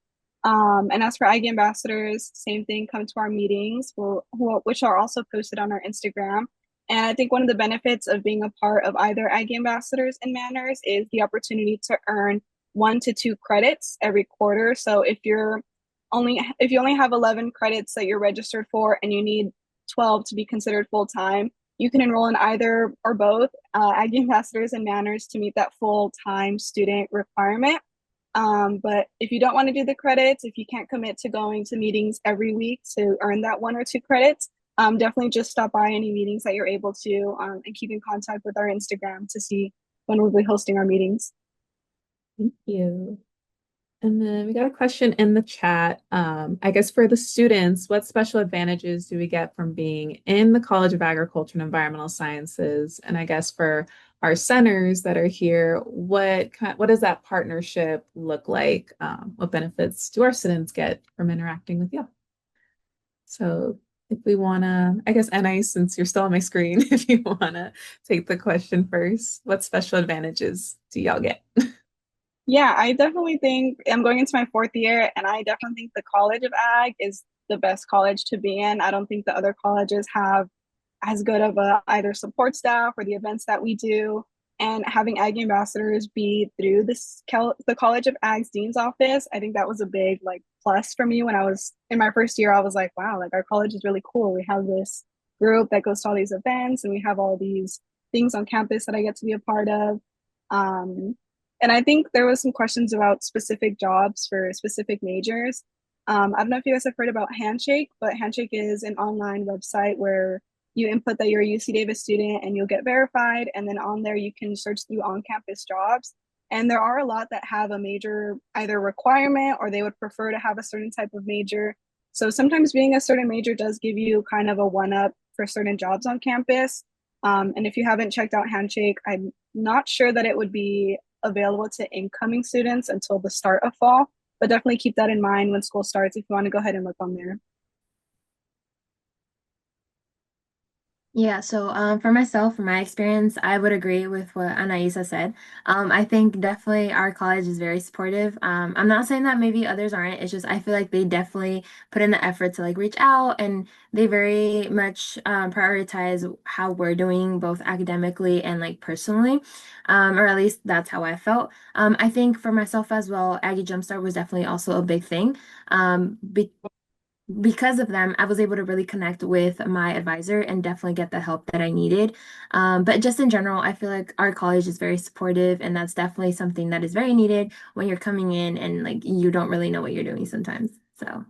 And as for Aggie Ambassadors, same thing, come to our meetings, which are also posted on our Instagram. And I think one of the benefits of being a part of either Aggie Ambassadors and Manners is the opportunity to earn 1 to 2 credits every quarter. So if you only have 11 credits that you're registered for and you need 12 to be considered full time, you can enroll in either or both Aggie Ambassadors and Manners to meet that full time student requirement. But if you don't want to do the credits, if you can't commit to going to meetings every week to earn that 1 or 2 credits, definitely just stop by any meetings that you're able to, and keep in contact with our Instagram to see when we'll be hosting our meetings. Thank you. And then we got a question in the chat. I guess for the students, what special advantages do we get from being in the College of Agriculture and Environmental Sciences? And I guess for our centers that are here, what does that partnership look like? What benefits do our students get from interacting with you? So if we want to, I guess, Anais, since you're still on my screen, if you want to take the question first, what special advantages do y'all get? Yeah, I definitely think I'm going into my 4th year, and I definitely think the College of Ag is the best college to be in. I don't think the other colleges have as good of a either support staff or the events that we do. And having Ag ambassadors be through the College of Ag's dean's office, I think that was a big like plus for me when I was in my 1st year. I was like, wow, like our college is really cool. We have this group that goes to all these events, and we have all these things on campus that I get to be a part of. Um, and I think there was some questions about specific jobs for specific majors. I don't know if you guys have heard about Handshake, but Handshake is an online website where you input that you're a UC Davis student and you'll get verified. And then on there, you can search through on-campus jobs. And there are a lot that have a major either requirement or they would prefer to have a certain type of major. So sometimes being a certain major does give you kind of a one-up for certain jobs on campus. And if you haven't checked out Handshake, I'm not sure that it would be available to incoming students until the start of fall, but definitely keep that in mind when school starts if you want to go ahead and look on there. Yeah, so for myself, from my experience, I would agree with what Anaisa said. I think definitely our college is very supportive. I'm not saying that maybe others aren't. It's just I feel like they definitely put in the effort to like reach out, and they very much prioritize how we're doing both academically and like personally, or at least that's how I felt. I think for myself as well, Aggie Jumpstart was definitely also a big thing. Because of them, I was able to really connect with my advisor and definitely get the help that I needed. But just in general, I feel like our college is very supportive, and that's definitely something that is very needed when you're coming in and like you don't really know what you're doing sometimes. So,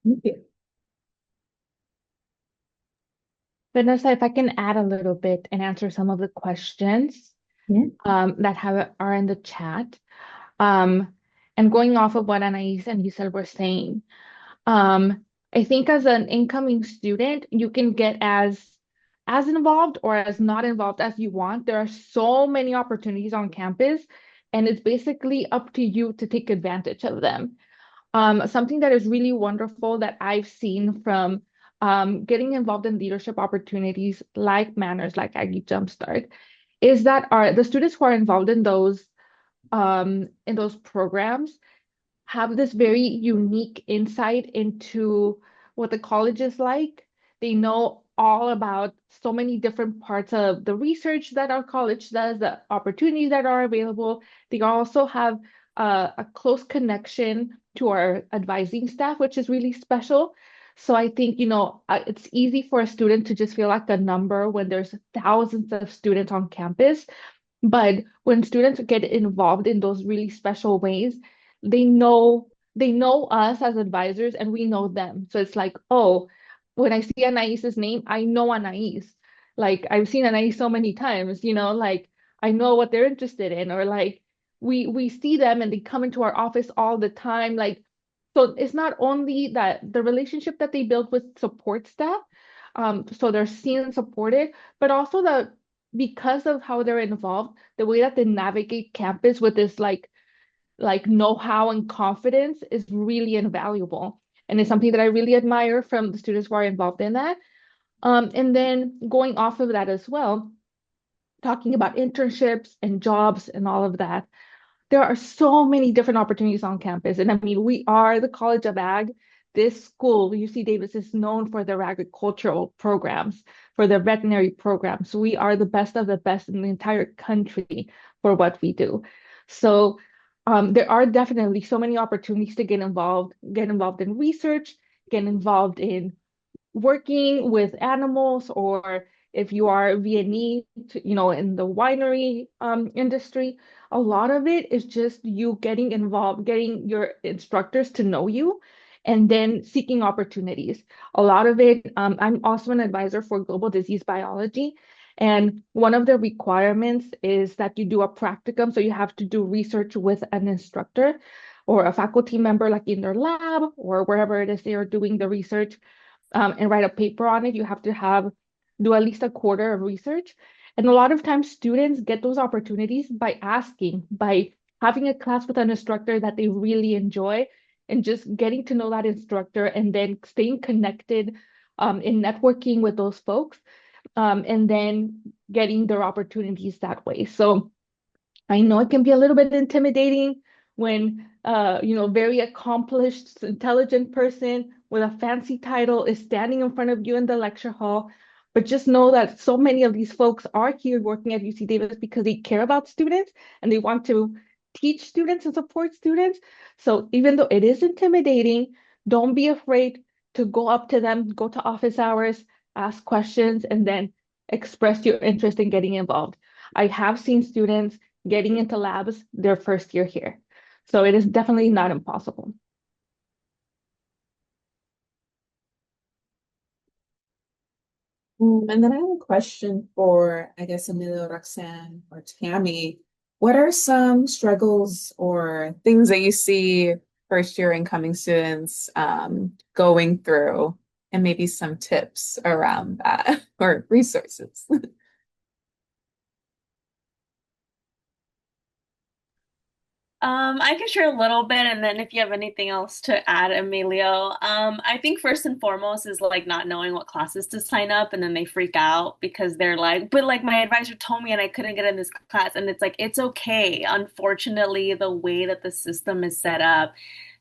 Thank you. Vanessa, if I can add a little bit and answer some of the questions Yeah. that are in the chat. And going off of what Anais and Giselle were saying, I think as an incoming student, you can get as involved or as not involved as you want. There are so many opportunities on campus, and it's basically up to you to take advantage of them. Something that is really wonderful that I've seen from getting involved in leadership opportunities like Manners, like Aggie Jumpstart, is that the students who are involved in those programs have this very unique insight into what the college is like. They know all about so many different parts of the research that our college does, the opportunities that are available. They also have a close connection to our advising staff, which is really special. So I think, it's easy for a student to just feel like a number when there's thousands of students on campus. But when students get involved in those really special ways, they know us as advisors and we know them. So it's like, oh, when I see Anai's name, I know Anais. Like I've seen Anais so many times, like I know what they're interested in, or like we see them and they come into our office all the time. Like, so it's not only that the relationship that they build with support staff, so they're seen and supported, but also that because of how they're involved, the way that they navigate campus with this like know-how and confidence is really invaluable. And it's something that I really admire from the students who are involved in that. And then going off of that as well, talking about internships and jobs and all of that, there are so many different opportunities on campus. And I mean, we are the College of Ag. This school, UC Davis, is known for their agricultural programs, for their veterinary programs. We are the best of the best in the entire country for what we do. So there are definitely so many opportunities to get involved in research, get involved in working with animals, or if you are VNE, in the winery industry, a lot of it is just you getting involved, getting your instructors to know you, and then seeking opportunities. A lot of it, I'm also an advisor for global disease biology. And one of the requirements is that you do a practicum. So you have to do research with an instructor or a faculty member, like in their lab or wherever it is they are doing the research, and write a paper on it. You have to do at least a quarter of research. And a lot of times students get those opportunities by asking, by having a class with an instructor that they really enjoy, and just getting to know that instructor and then staying connected in networking with those folks, and then getting their opportunities that way. So I know it can be a little bit intimidating when very accomplished, intelligent person with a fancy title is standing in front of you in the lecture hall. But just know that so many of these folks are here working at UC Davis because they care about students and they want to teach students and support students. So even though it is intimidating, don't be afraid to go up to them, go to office hours, ask questions, and then express your interest in getting involved. I have seen students getting into labs their first year here. So it is definitely not impossible. And then I have a question for, I guess, Emilio, Roxanne, or Tammy. What are some struggles or things that you see first year incoming students going through, and maybe some tips around that or resources? I can share a little bit, and then if you have anything else to add, Emilio. I think first and foremost is like not knowing what classes to sign up, and then they freak out because they're like, but like my advisor told me and I couldn't get in this class. And it's like, it's okay. Unfortunately, the way that the system is set up,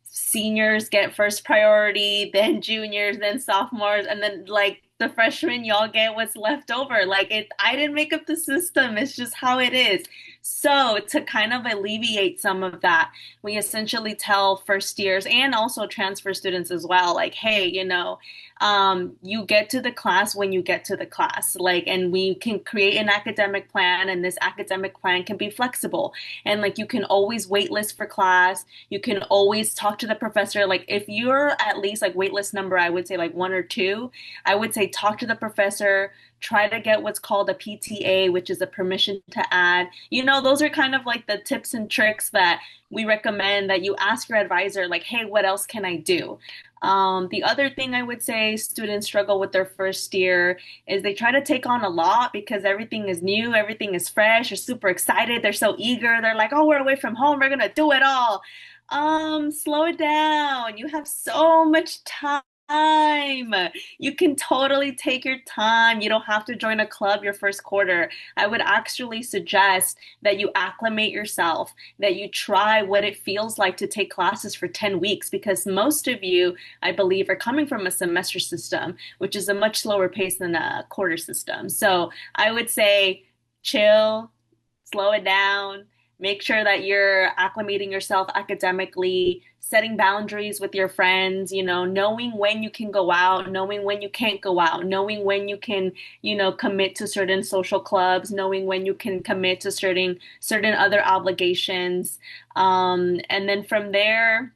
seniors get first priority, then juniors, then sophomores, and then like the freshmen, y'all get what's left over. Like I didn't make up the system. It's just how it is. So to kind of alleviate some of that, we essentially tell first years and also transfer students as well, like, hey, you get to the class when you get to the class, like, and we can create an academic plan, and this academic plan can be flexible. And like, you can always waitlist for class. You can always talk to the professor. Like, if you're at least like waitlist number, I would say like one or two, I would say talk to the professor, try to get what's called a PTA, which is a permission to add. Those are kind of like the tips and tricks that we recommend that you ask your advisor, like, hey, what else can I do? The other thing I would say students struggle with their first year is they try to take on a lot because everything is new, everything is fresh, they're super excited, they're so eager, they're like, oh, we're away from home, we're gonna do it all. Slow it down. You have so much time. time. You can totally take your time. You don't have to join a club your first quarter. I would actually suggest that you acclimate yourself, that you try what it feels like to take classes for 10 weeks, because most of you, I believe, are coming from a semester system, which is a much slower pace than a quarter system. So I would say chill, slow it down, make sure that you're acclimating yourself academically, setting boundaries with your friends, knowing when you can go out, knowing when you can't go out, knowing when you can, commit to certain social clubs, knowing when you can commit to certain other obligations. And then from there,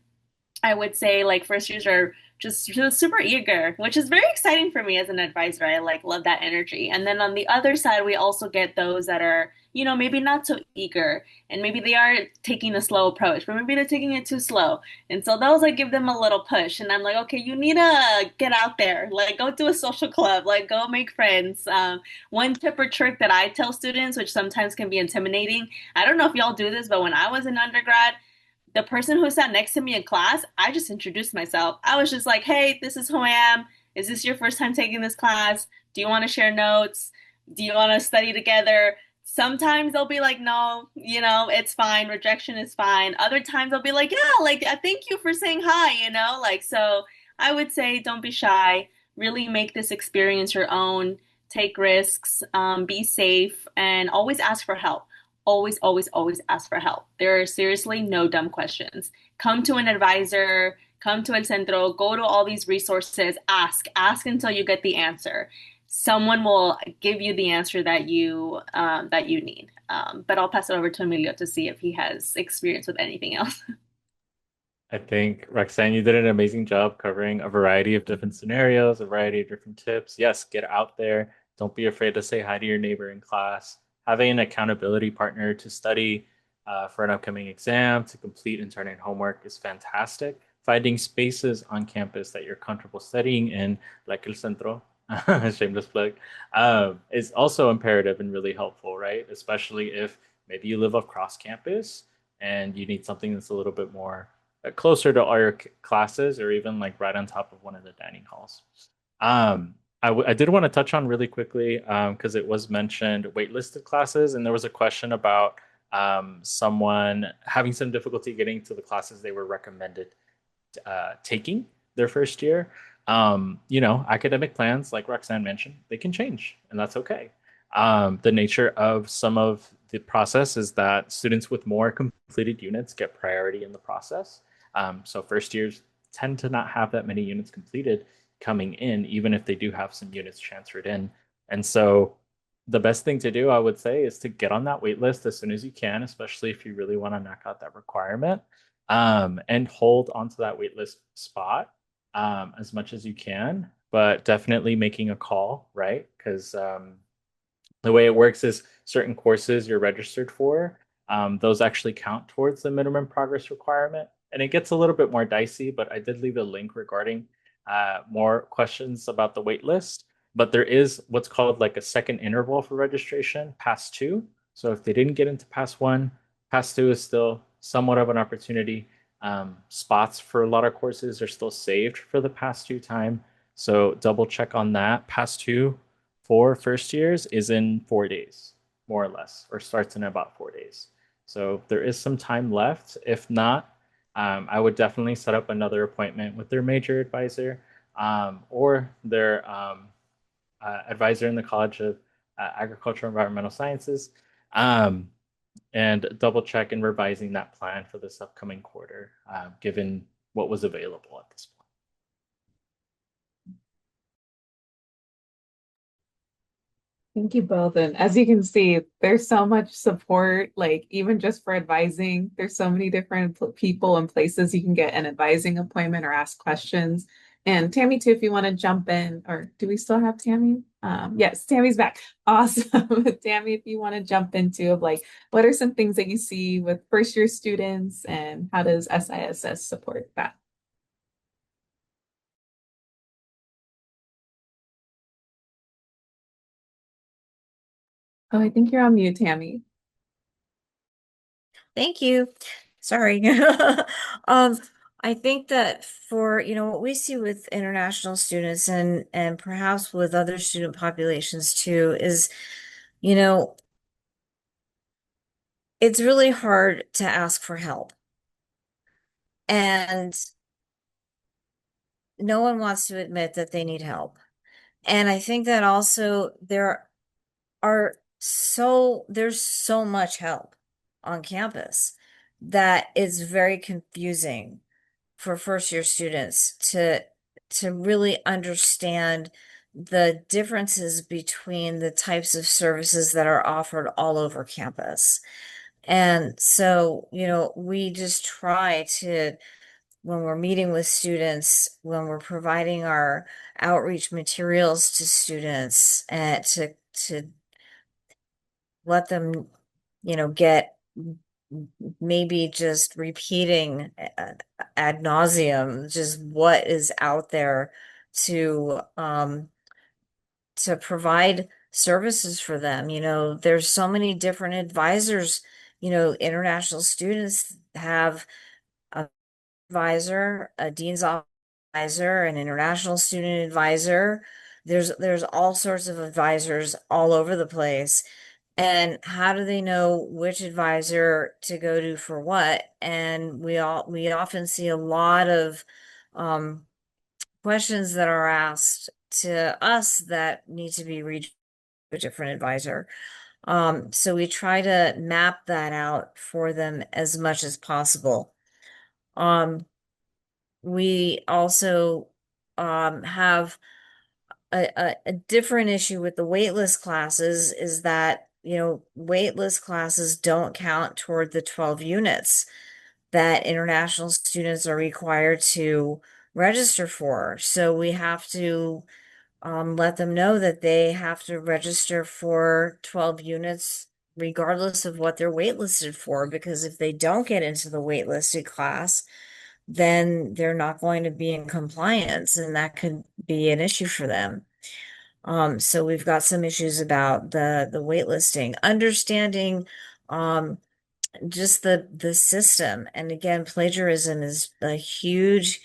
I would say like first years are just super eager, which is very exciting for me as an advisor. I like love that energy. And then on the other side, we also get those that are, maybe not so eager and maybe they are taking a slow approach, but maybe they're taking it too slow. And so those I give them a little push and I'm like, okay, you need to get out there, like go to a social club, like go make friends. One tip or trick that I tell students, which sometimes can be intimidating, I don't know if y'all do this, but when I was in undergrad, the person who sat next to me in class, I just introduced myself. I was just like, hey, this is who I am. Is this your first time taking this class? Do you want to share notes? Do you want to study together? Sometimes they'll be like, no, it's fine. Rejection is fine. Other times they'll be like, yeah, like, I thank you for saying hi, like, so I would say don't be shy. Really make this experience your own. Take risks, be safe, and always ask for help. Always, always, always ask for help. There are seriously no dumb questions. Come to an advisor, come to El Centro, go to all these resources, ask until you get the answer. Someone will give you the answer that you need. But I'll pass it over to Emilio to see if he has experience with anything else. I think Roxanne, you did an amazing job covering a variety of different scenarios, a variety of different tips. Yes, get out there. Don't be afraid to say hi to your neighbor in class. Having an accountability partner to study for an upcoming exam, to complete and turn in homework is fantastic. Finding spaces on campus that you're comfortable studying in, like El Centro, shameless plug, is also imperative and really helpful, right? Especially if maybe you live across campus and you need something that's a little bit more closer to all your classes or even like right on top of one of the dining halls. I did want to touch on really quickly because it was mentioned waitlisted classes, and there was a question about someone having some difficulty getting to the classes they were recommended taking their first year. Academic plans, like Roxanne mentioned, they can change, and that's okay. The nature of some of the process is that students with more completed units get priority in the process. So first years tend to not have that many units completed coming in, even if they do have some units transferred in. And so the best thing to do, I would say, is to get on that wait list as soon as you can, especially if you really want to knock out that requirement, and hold onto that wait list spot as much as you can, but definitely making a call, right? Because the way it works is certain courses you're registered for, those actually count towards the minimum progress requirement. And it gets a little bit more dicey, but I did leave a link regarding more questions about the wait list. But there is what's called like a second interval for registration, pass two. So if they didn't get into pass one, pass two is still somewhat of an opportunity. Spots for a lot of courses are still saved for the pass two time. So double check on that. Pass two for first years is in 4 days, more or less, or starts in about 4 days. So there is some time left. If not, I would definitely set up another appointment with their major advisor or their advisor in the College of Agricultural and Environmental Sciences, and double check and revising that plan for this upcoming quarter, given what was available at this point. Thank you both. And as you can see, there's so much support, like even just for advising, there's so many different people and places you can get an advising appointment or ask questions. And Tammy, too, if you want to jump in, or do we still have Tammy? Yes, Tammy's back. Awesome. Tammy, if you want to jump into of like, what are some things that you see with first year students and how does SISS support that? Oh, I think you're on mute, Tammy. Thank you. Sorry. Um, I think that for, what we see with international students and perhaps with other student populations too is, you know, it's really hard to ask for help. And no one wants to admit that they need help. And I think that also there's so much help on campus that it's very confusing for first year students to really understand the differences between the types of services that are offered all over campus. And so, we just try to, when we're meeting with students, when we're providing our outreach materials to students, and to let them, get maybe just repeating ad nauseum just what is out there to provide services for them. There's so many different advisors. International students have a advisor, a dean's office advisor, an international student advisor. There's all sorts of advisors all over the place. And how do they know which advisor to go to for what? And we often see a lot of questions that are asked to us that need to be reached to a different advisor. So we try to map that out for them as much as possible. We also have a different issue with the waitlist classes is that, waitlist classes don't count toward the 12 units that international students are required to register for. So we have to let them know that they have to register for 12 units regardless of what they're waitlisted for, because if they don't get into the waitlisted class, then they're not going to be in compliance, and that could be an issue for them. So we've got some issues about the waitlisting, understanding just the system. And again, plagiarism is a huge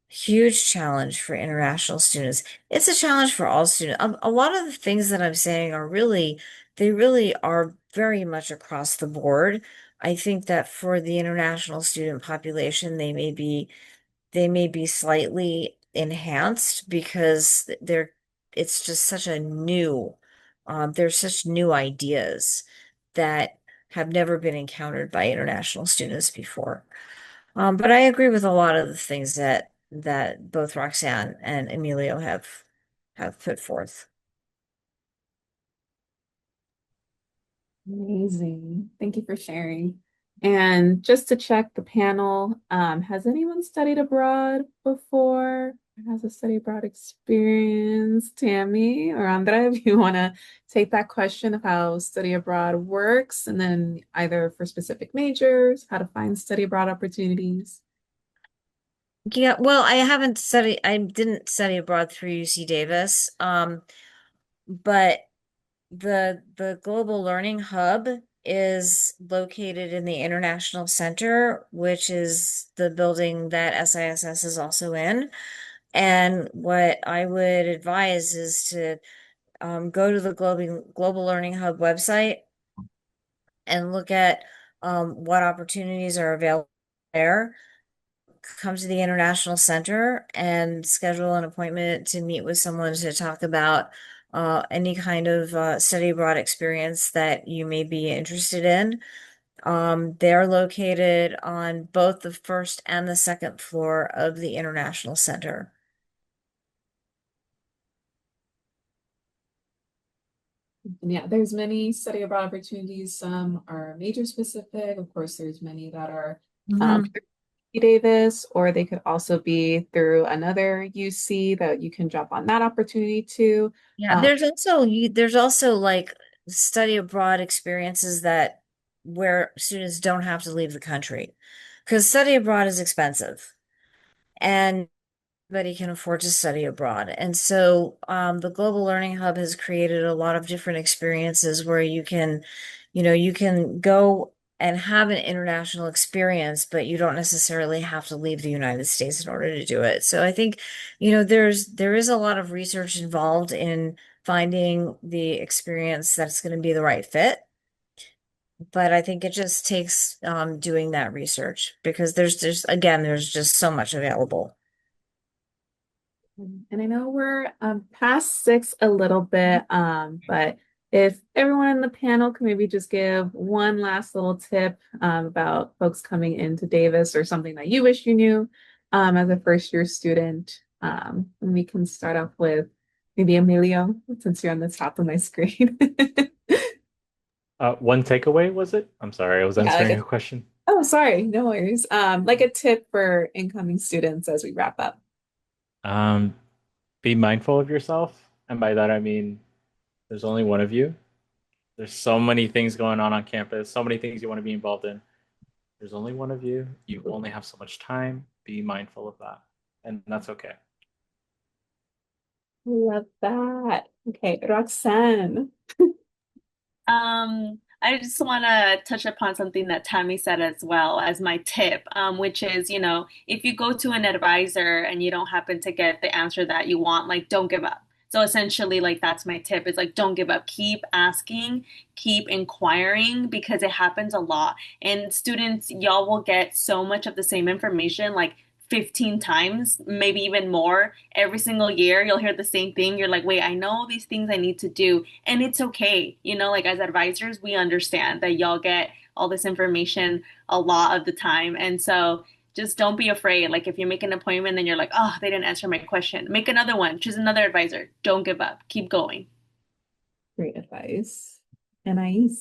challenge for international students. It's a challenge for all students. A lot of the things that I'm saying they really are very much across the board. I think that for the international student population, they may be slightly enhanced because it's just such a new, there's such new ideas that have never been encountered by international students before. But I agree with a lot of the things that both Roxanne and Emilio have put forth. Amazing. Thank you for sharing. And just to check the panel, has anyone studied abroad before? Has a study abroad experience? Tammy or Andrea, if you want to take that question of how study abroad works, and then either for specific majors, how to find study abroad opportunities. Yeah, well, I didn't study abroad through UC Davis. But the Global Learning Hub is located in the International Center, which is the building that SISS is also in. And what I would advise is to go to the Global Learning Hub website and look at what opportunities are available there. Come to the International Center and schedule an appointment to meet with someone to talk about any kind of study abroad experience that you may be interested in. They're located on both the first and the second floor of the International Center. Yeah, there's many study abroad opportunities. Some are major specific. Of course, there's many that are UC Davis, or they could also be through another UC that you can jump on that opportunity to. Yeah, there's also like study abroad experiences that where students don't have to leave the country, because study abroad is expensive and everybody can afford to study abroad. And so the Global Learning Hub has created a lot of different experiences where you can go and have an international experience, but you don't necessarily have to leave the United States in order to do it. So I think, there is a lot of research involved in finding the experience that's going to be the right fit. But I think it just takes doing that research because there's just so much available. And I know we're past six a little bit, but if everyone in the panel can maybe just give one last little tip about folks coming into Davis or something that you wish you knew as a first year student, and we can start off with maybe Emilio, since you're on the top of my screen. One takeaway was it? I'm sorry, I was Yeah, answering a question. oh, sorry, no worries. Like a tip for incoming students as we wrap up. Um, be mindful of yourself, and by that I mean there's only one of you. There's so many things going on campus, so many things you want to be involved in. There's only one of you. You only have so much time. Be mindful of that, and that's okay. Love that. Okay, Roxanne. I just want to touch upon something that Tammy said as well as my tip, which is, if you go to an advisor and you don't happen to get the answer that you want, like, don't give up. So essentially, like, that's my tip. It's like, don't give up. Keep asking, keep inquiring because it happens a lot. And students, y'all will get so much of the same information, like 15 times, maybe even more every single year. You'll hear the same thing. You're like, wait, I know all these things I need to do. And it's okay. Like as advisors, we understand that y'all get all this information a lot of the time. And so just don't be afraid. Like if you make an appointment and you're like, oh, they didn't answer my question, make another one, choose another advisor. Don't give up. Keep going. Great advice. Anais.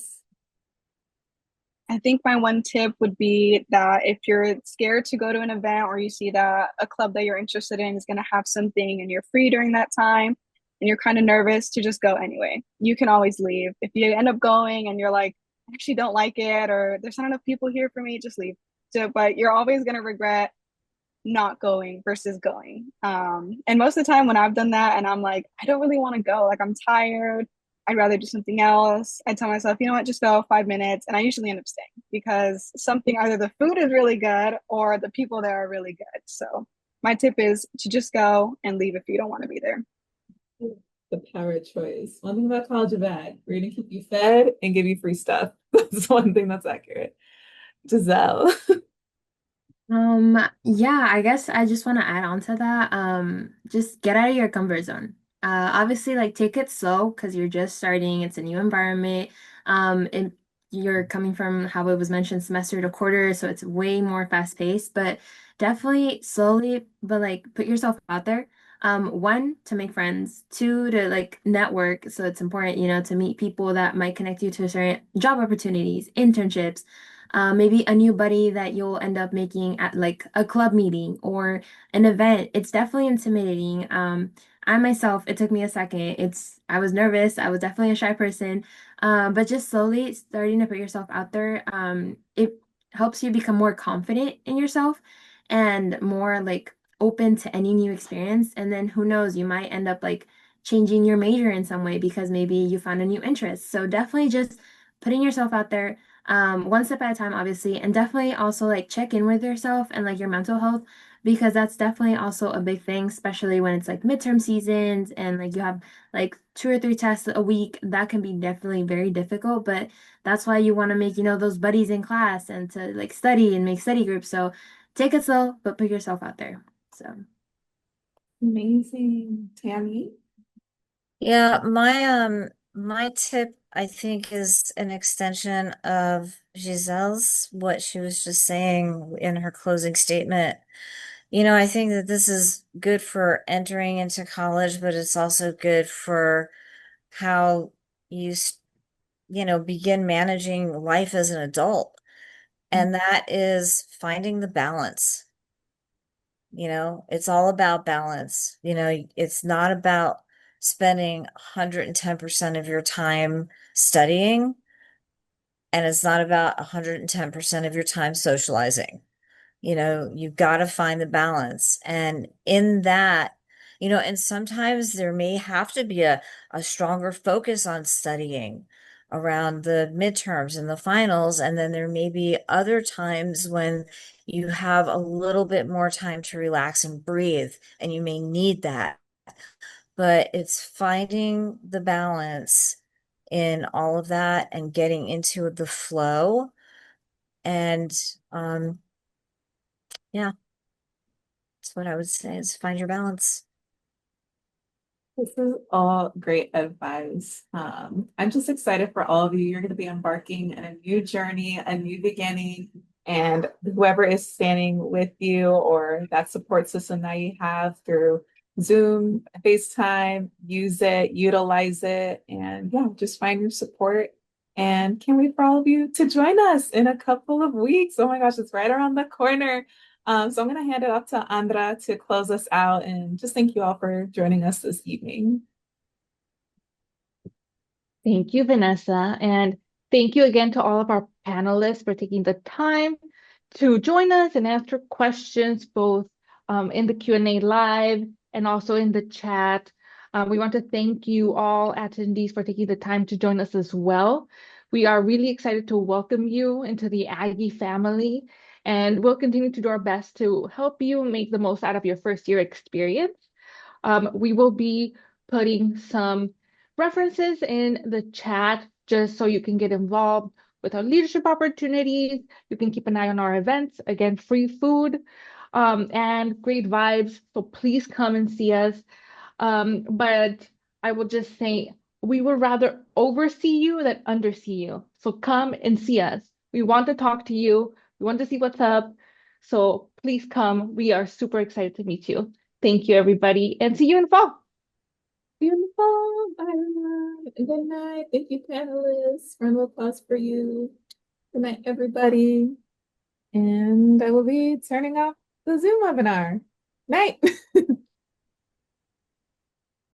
I think my one tip would be that if you're scared to go to an event or you see that a club that you're interested in is going to have something and you're free during that time and you're kind of nervous to just go anyway. You can always leave. If you end up going and you're like, I actually don't like it or there's not enough people here for me, just leave. So, but you're always going to regret not going versus going. And most of the time when I've done that and I'm like, I don't really want to go, like I'm tired, I'd rather do something else. I tell myself, you know what, just go 5 minutes. And I usually end up staying because something, either the food is really good or the people there are really good. So my tip is to just go and leave if you don't want to be there. The power of choice. One thing about College Ed, we're gonna keep you fed and give you free stuff. That's one thing that's accurate. Giselle. Yeah, I guess I just want to add on to that. Just get out of your comfort zone. Obviously, like take it slow because you're just starting. It's a new environment. And you're coming from how it was mentioned, semester to quarter, so it's way more fast paced. But definitely slowly, but like put yourself out there. One, to make friends. Two, to like network. So it's important, to meet people that might connect you to certain job opportunities, internships, maybe a new buddy that you'll end up making at like a club meeting or an event. It's definitely intimidating. I myself, it took me a second. I was nervous. I was definitely a shy person. But just slowly starting to put yourself out there, it helps you become more confident in yourself and more like open to any new experience. And then who knows, you might end up like changing your major in some way because maybe you found a new interest. So definitely just putting yourself out there, one step at a time, obviously, and definitely also like check in with yourself and like your mental health because that's definitely also a big thing, especially when it's like midterm seasons and like you have like 2 or 3 tests a week. That can be definitely very difficult, but that's why you want to make, those buddies in class and to like study and make study groups. So take it slow, but put yourself out there. So Amazing. Tammy. Yeah, my tip I think is an extension of Giselle's what she was just saying in her closing statement. I think that this is good for entering into college, but it's also good for how you begin managing life as an adult. And that is finding the balance. It's all about balance. It's not about spending 110% of your time studying, and it's not about 110% of your time socializing. You've got to find the balance. And in that, and sometimes there may have to be a stronger focus on studying. around the midterms and the finals. And then there may be other times when you have a little bit more time to relax and breathe, and you may need that. But it's finding the balance in all of that and getting into the flow. And yeah, that's what I would say is find your balance. This is all great advice. I'm just excited for all of you. You're going to be embarking on a new journey, a new beginning, and whoever is standing with you or that support system that you have through Zoom, FaceTime, use it, utilize it, and yeah, just find your support. And can't wait for all of you to join us in a couple of weeks. Oh my gosh, it's right around the corner. So I'm going to hand it off to Andra to close us out and just thank you all for joining us this evening. Thank you, Vanessa. And thank you again to all of our panelists for taking the time to join us and answer questions both in the Q&A live and also in the chat. We want to thank you all attendees for taking the time to join us as well. We are really excited to welcome you into the Aggie family, and we'll continue to do our best to help you make the most out of your first year experience. We will be putting some references in the chat just so you can get involved with our leadership opportunities. You can keep an eye on our events. Again, free food and great vibes. So please come and see us. But I will just say, we would rather oversee you than undersee you. So come and see us. We want to talk to you. We want to see what's up. So please come. We are super excited to meet you. Thank you, everybody, and see you in fall. Beautiful. Bye, everyone. And good night. Thank you, panelists. Round of applause for you. Good night, everybody. And I will be turning off the Zoom webinar. Night.